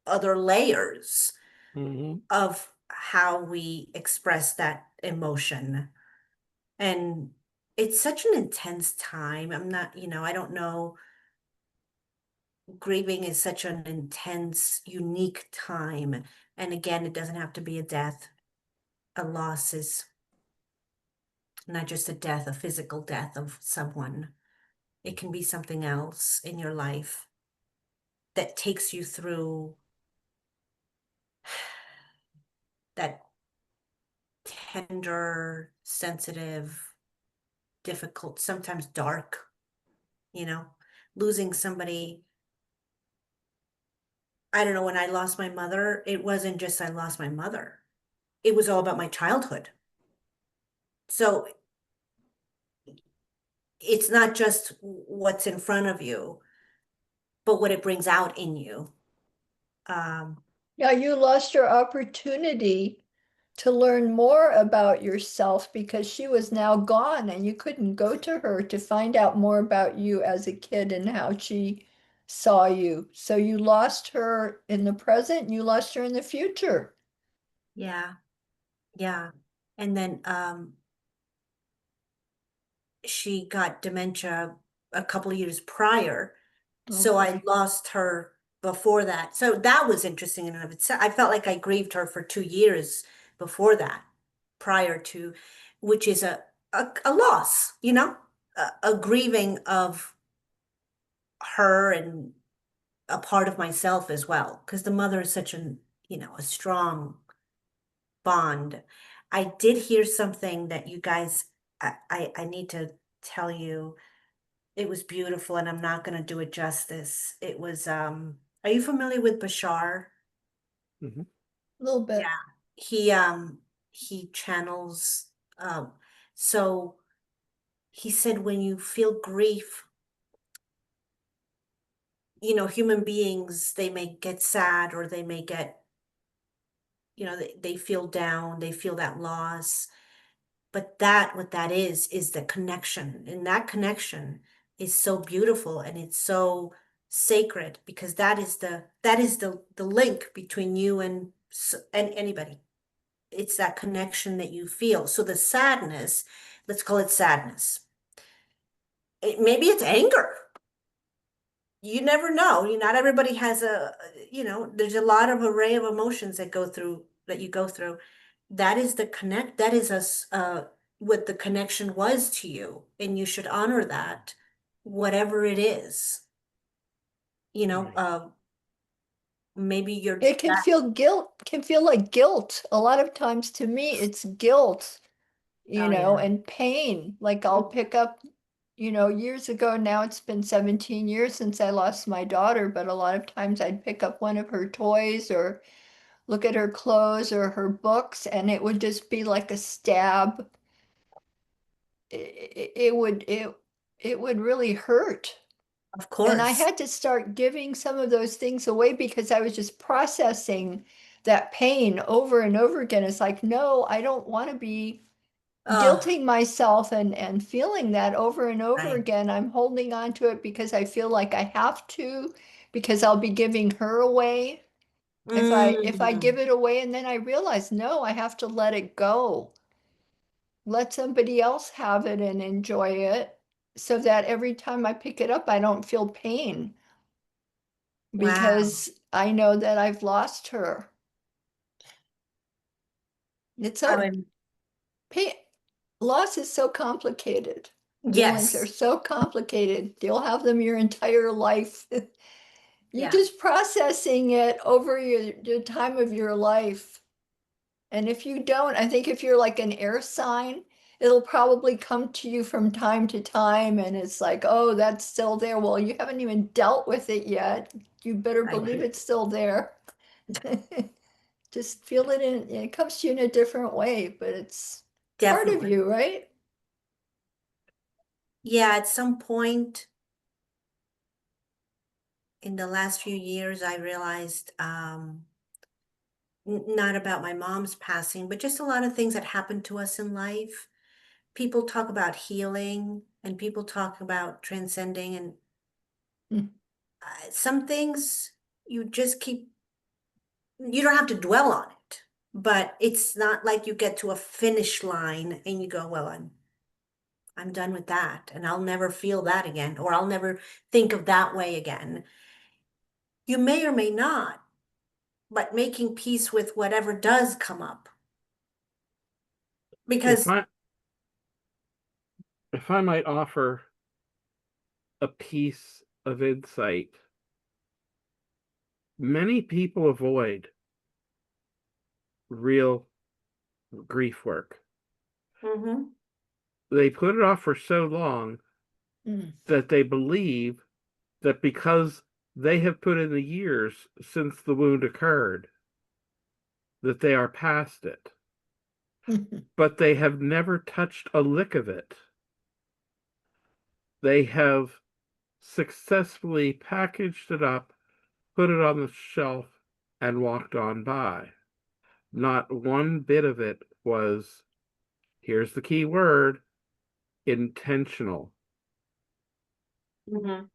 other layers Mm-hmm. of how we express that emotion. And it's such an intense time. I'm not, I don't know. Grieving is such an intense, unique time. And again, it doesn't have to be a death. A loss is not just a death, a physical death of someone. It can be something else in your life that takes you through that tender, sensitive, difficult, sometimes dark, you know, losing somebody. I don't know, when I lost my mother, it wasn't just I lost my mother. It was all about my childhood. So it's not just what's in front of you, but what it brings out in you. Um, Yeah, you lost your opportunity to learn more about yourself because she was now gone and you couldn't go to her to find out more about you as a kid and how she saw you. So you lost her in the present, and you lost her in the future. yeah, yeah. And then she got dementia a couple of years prior. So Okay. I lost her before that. So that was interesting in and of itself. I felt like I grieved her for 2 years before that, prior to, which is a loss, you know, a grieving of her and a part of myself as well, because the mother is such an, you know, a strong bond. I did hear something that you guys, I need to tell you. It was beautiful, and I'm not gonna do it justice. It was, are you familiar with Bashar? Mhm. A little bit. Yeah. He channels, so he said when you feel grief, you know, human beings, they may get sad or they may get, you know, they feel down, they feel that loss. But that, what that is the connection. And that connection is so beautiful and it's so sacred because that is the link between you and anybody. It's that connection that you feel. So the sadness, let's call it sadness. Maybe it's anger. You never know. Not everybody has you know, there's a lot of array of emotions that go through, that you go through. That is the connect, that is us, what the connection was to you, and you should honor that, whatever it is. You know, Right. maybe you're It can feel can feel like guilt. A lot of times to me, it's guilt, oh yeah. and pain. Like I'll pick up, years ago now, it's been 17 years since I lost my daughter, but a lot of times I'd pick up one of her toys or look at her clothes or her books, and it would just be like a stab. It would really hurt. Of And I course. had to start giving some of those things away because I was just processing that pain over and over again. It's like, no, I don't want to be Oh, guilting myself and feeling that over and over right. again. I'm holding on to it because I feel like I have to, because I'll be giving her away. If I Mm, give it away and then I realize, no, I have to let it go. Let somebody else have it and enjoy it so that every time I pick it up, I don't feel pain wow. because I know that I've lost her. It's I so mean, pain. Loss is so complicated. Feelings are yes. so complicated. You'll have them your entire life. You're Yeah, just processing it over your time of your life. And if you don't, I think if you're like an air sign, it'll probably come to you from time to time. And it's like, oh, that's still there. Well, you haven't even dealt with it yet. You better right. believe it's still there. Just feel it it comes to you in a different way, but it's part of Definitely. you, right? Yeah, at some point in the last few years, I realized, not about my mom's passing, but just a lot of things that happened to us in life. People talk about healing and people talk about transcending, and Mm. some things you just keep, you don't have to dwell on it, but it's not like you get to a finish line and you go, well, I'm done with that and I'll never feel that again, or I'll never think of that way again. You may or may not, but making peace with whatever does come up. If Because, I if I might offer a piece of insight, many people avoid real grief work. mhm, They put it off for so long Mm. that they believe that because they have put in the years since the wound occurred, that they are past it. But they have never touched a lick of it. They have successfully packaged it up, put it on the shelf, and walked on by. Not one bit of it was, here's the key word, intentional. mhm.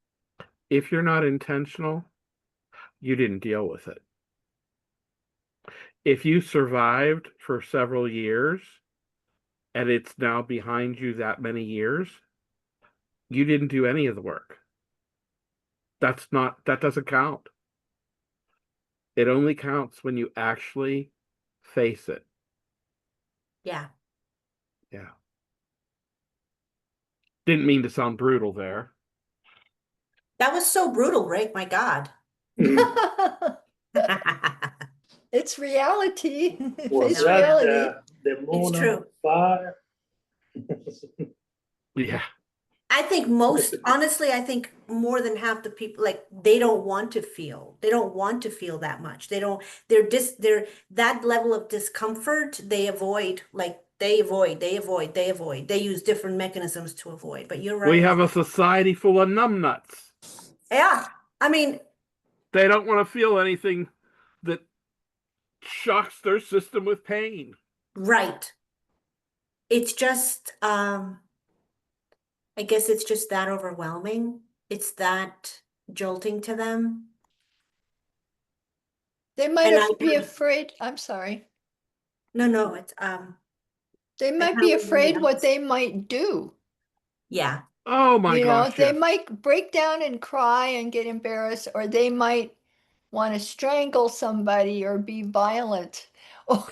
If you're not intentional, you didn't deal with it. If you survived for several years and it's now behind you that many years, you didn't do any of the work. That doesn't count. It only counts when you actually face it. Yeah. Yeah. Didn't mean to sound brutal there. That was so brutal, Rick. My God. It's reality. Was Face No, I that know. reality. the It's moon on true. fire? Yeah. I think most, honestly, I think more than half the people, like, they don't want to feel. They don't want to feel that much. They're that level of discomfort, they avoid, like, they avoid. They use different mechanisms to avoid. But you're We right. have a society full of numbnuts. Yeah. I mean, They don't want to feel anything that shocks their system with pain. right. It's just, I guess it's just that overwhelming. It's that jolting to them. They might And I, be afraid. I'm sorry. no, it's, They I might kind be of want to afraid what they might do. yeah. Oh my You know, gosh, they yes. might break down and cry and get embarrassed, or they might want to strangle somebody or be violent. Or,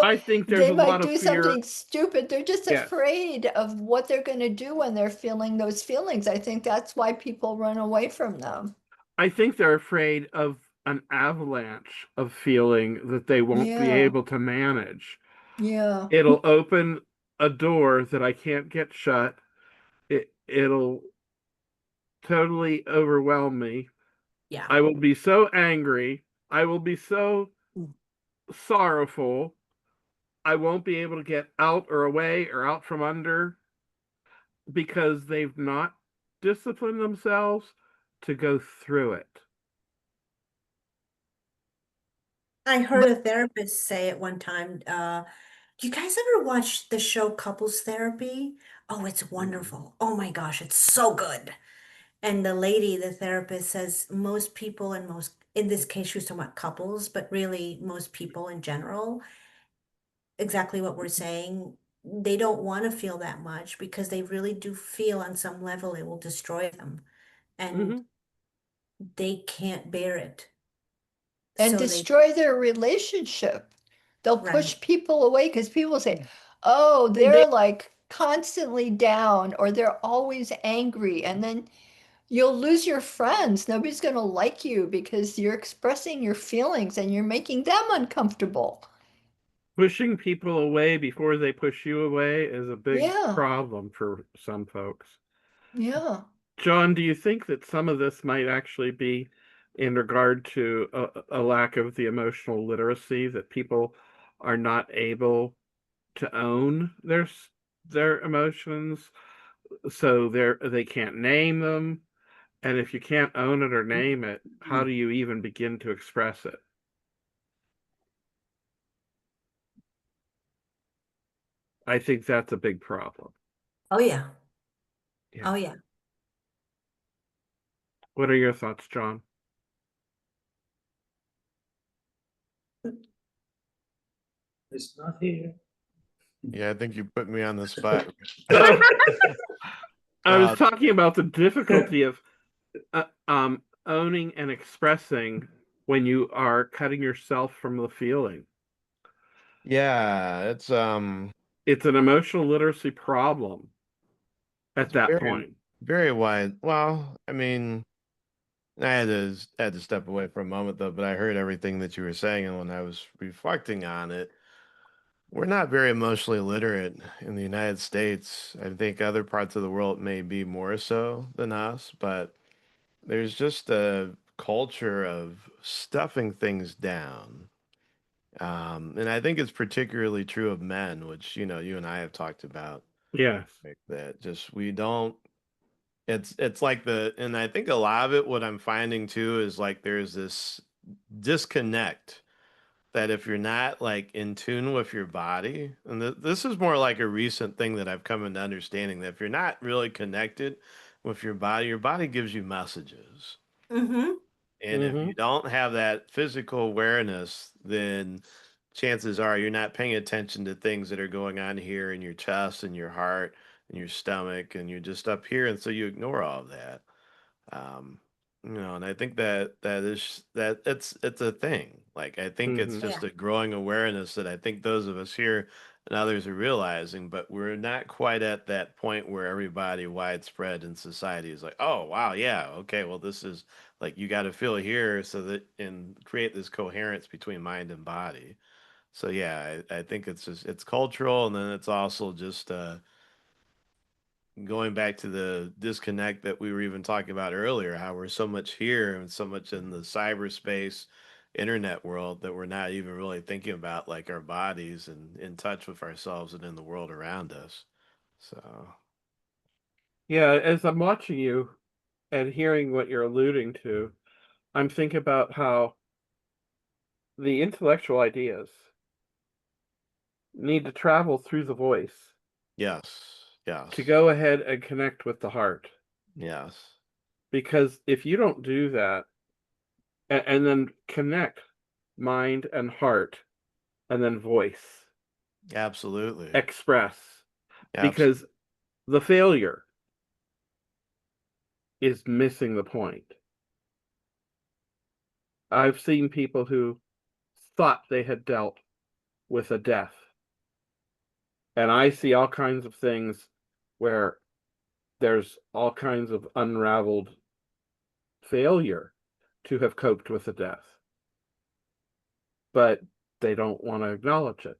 I think there's they a might lot of do fear. something stupid. They're just Yes. afraid of what they're going to do when they're feeling those feelings. I think that's why people run away from them. I think they're afraid of an avalanche of feeling that they won't be Yeah, able to manage. yeah. It'll open a door that I can't get shut. It'll totally overwhelm me. Yeah. I will be so angry. I will be so sorrowful. I won't be able to get out or away or out from under because they've not disciplined themselves to go through it. I heard a therapist say at one time, do you guys ever watch the show Couples Therapy? Oh, it's wonderful. Oh my gosh, it's so good. And the lady, the therapist says most people and most, in this case, she was talking about couples, but really most people in general, exactly what we're saying, they don't want to feel that much because they really do feel on some level it will destroy them and Mm-hmm. they can't bear it. And So they, destroy their relationship. They'll right. push people away because people say, oh, They, they're like constantly down or they're always angry. And then you'll lose your friends. Nobody's going to like you because you're expressing your feelings and you're making them uncomfortable. Pushing people away before they push you away is a big Yeah, problem for some folks. yeah. John, do you think that some of this might actually be in regard to a lack of the emotional literacy, that people are not able to own their emotions, so they can't name them? And if you can't own it or name it, how do you even begin to express it? I think that's a big problem. oh yeah. Yeah. Oh yeah. What are your thoughts, John? It's not here. Yeah, I think you put me on the spot. I was Uh, talking about the difficulty of owning and expressing when you are cutting yourself from the feeling. yeah, It's an emotional literacy problem at it's that very point. very wide. Well, I mean, I had to step away for a moment though, but I heard everything that you were saying, and when I was reflecting on it, we're not very emotionally literate in the United States. I think other parts of the world may be more so than us, but there's just a culture of stuffing things down. And I think it's particularly true of men, which, you and I have talked about, Yes. like that just we don't it's like and I think a lot of it, what I'm finding too, is like there's this disconnect that if you're not like in tune with your body, and this is more like a recent thing that I've come into understanding, that if you're not really connected with your body gives you messages. Mm-hmm. And if Mm-hmm. you don't have that physical awareness, then chances are you're not paying attention to things that are going on here in your chest and your heart and your stomach, and you're just up here, and so you ignore all of that. Um, and I think that it's a thing. Like I think it's Mm-hmm. Oh yeah. just a growing awareness that I think those of us here and others are realizing, but we're not quite at that point where everybody widespread in society is like, oh, wow, yeah, okay, well, this is like you got to feel here so that and create this coherence between mind and body. So yeah, I think it's just it's cultural, and then it's also just going back to the disconnect that we were even talking about earlier, how we're so much here and so much in the cyberspace internet world that we're not even really thinking about like our bodies and in touch with ourselves and in the world around us. So Yeah, as I'm watching you and hearing what you're alluding to, I'm thinking about how the intellectual ideas need to travel through the voice yes, yes, to go ahead and connect with the heart. yes, Because if you don't do that and then connect mind and heart and then voice, absolutely, express, absolutely. because the failure is missing the point. I've seen people who thought they had dealt with a death, and I see all kinds of things where there's all kinds of unraveled failure to have coped with a death, but they don't want to acknowledge it.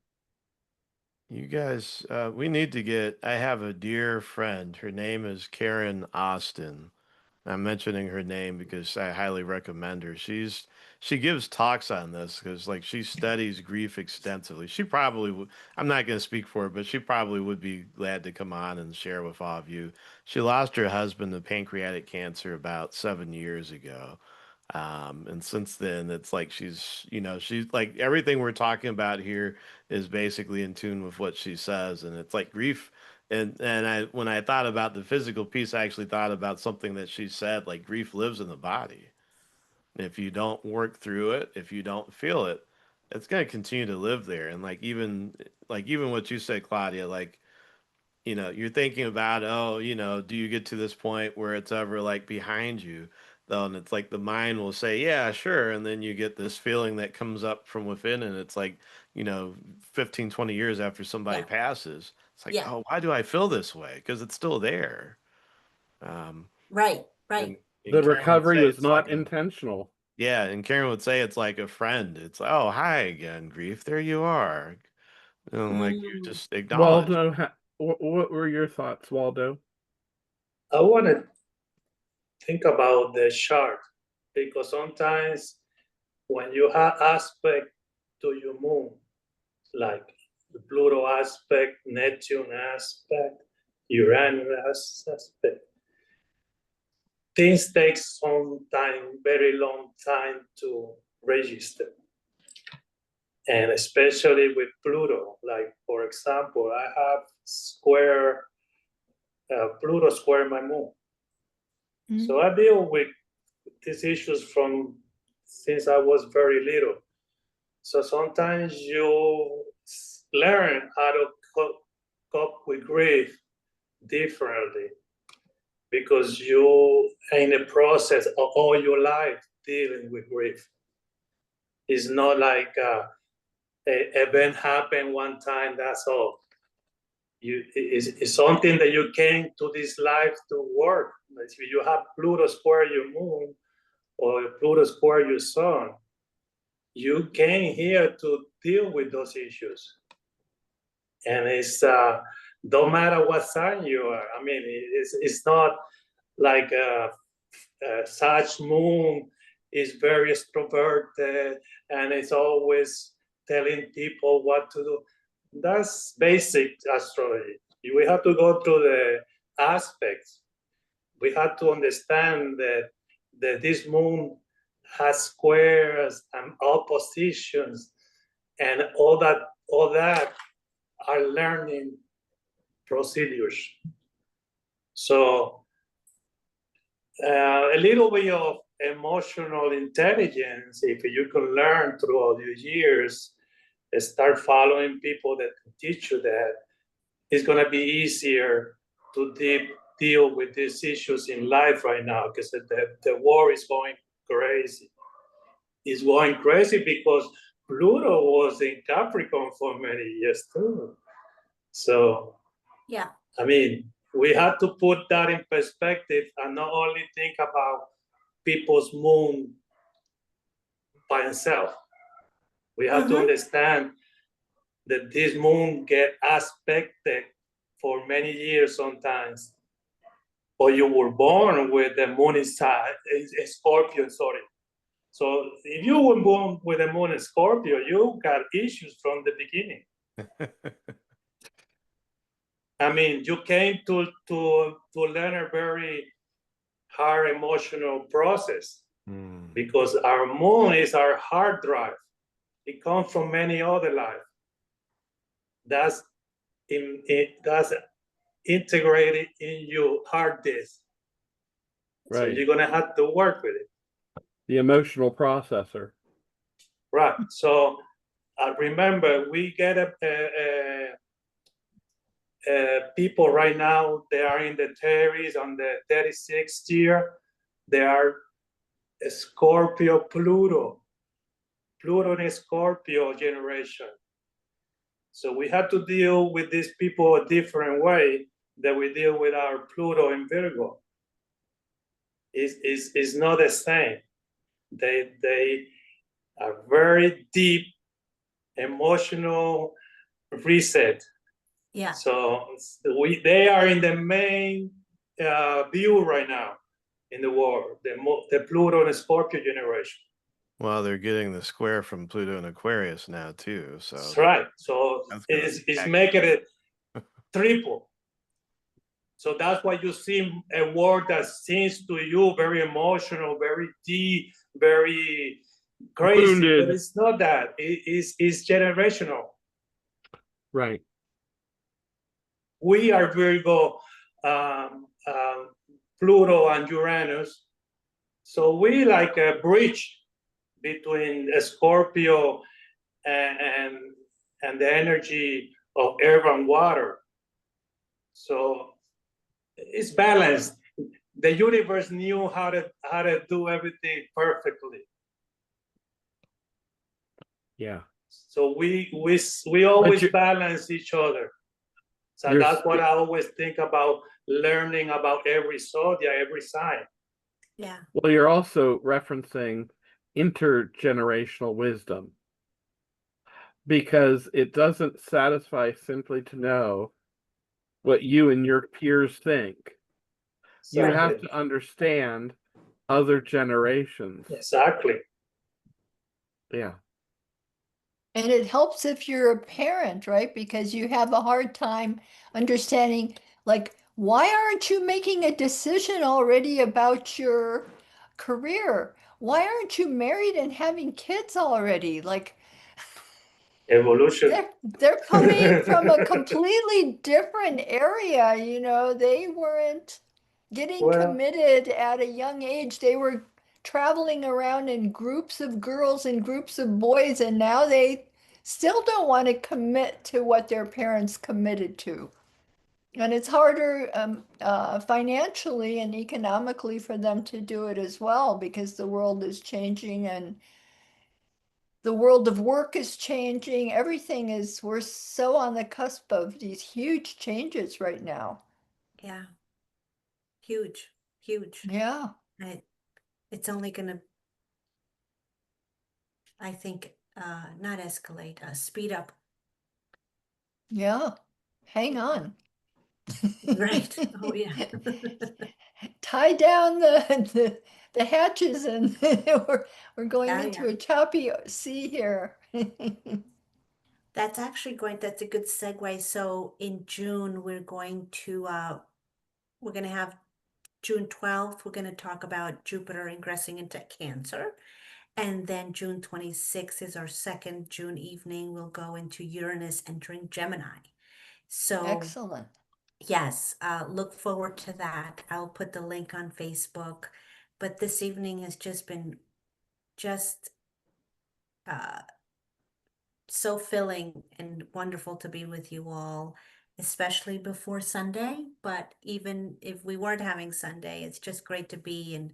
You guys, we need to get. I have a dear friend. Her name is Karen Austin. I'm mentioning her name because I highly recommend her. She gives talks on this because like she studies grief extensively. She probably would. I'm not going to speak for her, but she probably would be glad to come on and share with all of you. She lost her husband to pancreatic cancer about 7 years ago. And since then, it's like she's like everything we're talking about here is basically in tune with what she says, and it's like grief. And I when I thought about the physical piece, I actually thought about something that she said, like grief lives in the body. If you don't work through it, if you don't feel it, it's going to continue to live there. And like even what you said, Claudia, like you're thinking about, oh, do you get to this point where it's ever like behind you, though? And it's like the mind will say, yeah, sure. And then you get this feeling that comes up from within, and it's like, 15, 20 years after somebody Yeah, passes, it's like, yeah, oh, why do I feel this way? Because it's still there. Um, right, and, right. and The Karen would recovery say was it's like not a, intentional. yeah, and Karen would say it's like a friend. It's like, oh, hi again, grief. There you are. Like you Mm. just acknowledge. Waldo, what were your thoughts, Waldo? I want to think about the chart because sometimes when you have aspect to your moon, like the Pluto aspect, Neptune aspect, Uranus aspect, things take some time, very long time to register. And especially with Pluto, like for example, I have Pluto square my moon. So I deal with these issues from since I was very little. So sometimes you learn how to cope with grief differently because you are in the process of all your life dealing with grief. It's not like a event happened one time, that's all. It's something that you came to this life to work. If you have Pluto square your moon or Pluto square your sun, you came here to deal with those issues. And it's don't matter what sign you are. I mean, it's not like such moon is very extroverted and it's always telling people what to do. That's basic astrology. We have to go through the aspects. We have to understand that this moon has squares and oppositions and all that are learning procedures. So a little bit of emotional intelligence, if you can learn throughout your years, start following people that can teach you that, it's going to be easier to deal with these issues in life right now because the war is going crazy. It's going crazy because Pluto was in Capricorn for many years too. So, Yeah. I mean, we have to put that in perspective and not only think about people's moon by itself. We have to understand that this moon get aspected for many years sometimes. Or you were born with the moon inside, Scorpio, sorry. So if you were born with the moon in Scorpio, you got issues from the beginning. I mean, you came to learn a very hard emotional process because our moon is our hard drive. It comes from many other lives. That's that's integrated in your hard disk. So Right. you're gonna have to work with it. The emotional processor. Right. So remember, we get people right now, they are in the 30s, on the 36th year. They are a Scorpio Pluto and Scorpio generation. So we have to deal with these people a different way that we deal with our Pluto and Virgo. It's not the same. They are very deep emotional reset. Yeah. So they are in the main view right now in the world, the Pluto and Scorpio generation. Well, they're getting the square from Pluto and Aquarius now too. So that's right. So it's making it triple. So that's why you see a word that seems to you very emotional, very deep, very crazy, Wounded. but it's not that. It's generational. Right. We are Virgo, Pluto, and Uranus. So we like a bridge between a Scorpio and the energy of air and water. So it's balanced. The universe knew how to do everything perfectly. Yeah. So we always balance each other. So that's what I always think about learning about every zodiac, every sign. Yeah. Well, you're also referencing intergenerational wisdom because it doesn't satisfy simply to know what you and your peers think. Exactly. You have to understand other generations. Exactly. Yeah. And it helps if you're a parent, right? Because you have a hard time understanding, like, why aren't you making a decision already about your career? Why aren't you married and having kids already? Like, evolution. They're coming from a completely different area, you know. They weren't getting committed at a young age. They were traveling around in groups of girls and groups of boys, and now they still don't want to commit to what their parents committed to. And it's harder financially and economically for them to do it as well because the world is changing and the world of work is changing. Everything is, we're so on the cusp of these huge changes right now. Yeah. Huge. Yeah. It's only gonna, I think, not escalate, speed up. Yeah. Hang on. Right. Oh yeah. Tie down the hatches and we're going into a choppy sea here. That's a good segue. So in June, we're going to have June 12th, we're going to talk about Jupiter ingressing into Cancer. And then June 26th is our second June evening. We'll go into Uranus entering Gemini. So excellent. Yes, look forward to that. I'll put the link on Facebook. But this evening has just been uh, so filling and wonderful to be with you all, especially before Sunday. But even if we weren't having Sunday, it's just great to be and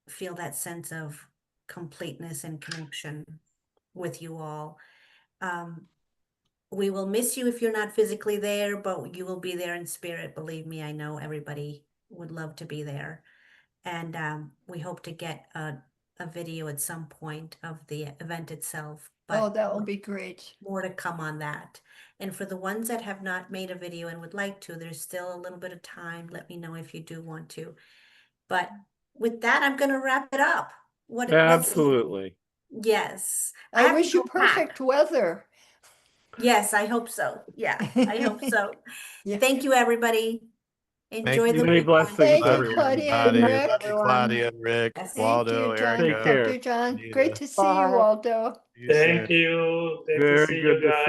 feel that sense of completeness and connection with you all. we will miss you if you're not physically there, but you will be there in spirit. Believe me, I know everybody would love to be there. And we hope to get a video at some point of the event itself. Oh, But that will be great. more to come on that. And for the ones that have not made a video and would like to, there's still a little bit of time. Let me know if you do want to. But with that, I'm going to wrap it up. What? Absolutely. Yes. I have to wish you go pack. perfect weather. Yes, I hope so. Yeah, I hope so. Yeah. Thank you, everybody. Enjoy the Many weekend. blessings, Thank you, everyone. Claudia and Everybody. Rick. Thank you, Claudia and Rick, Yes. Thank Waldo, you, John. Take Erica. care. Dr. John. Anita. Great to see you, Bye. Waldo. See you soon. Thank you. Good to Very see good you to guys.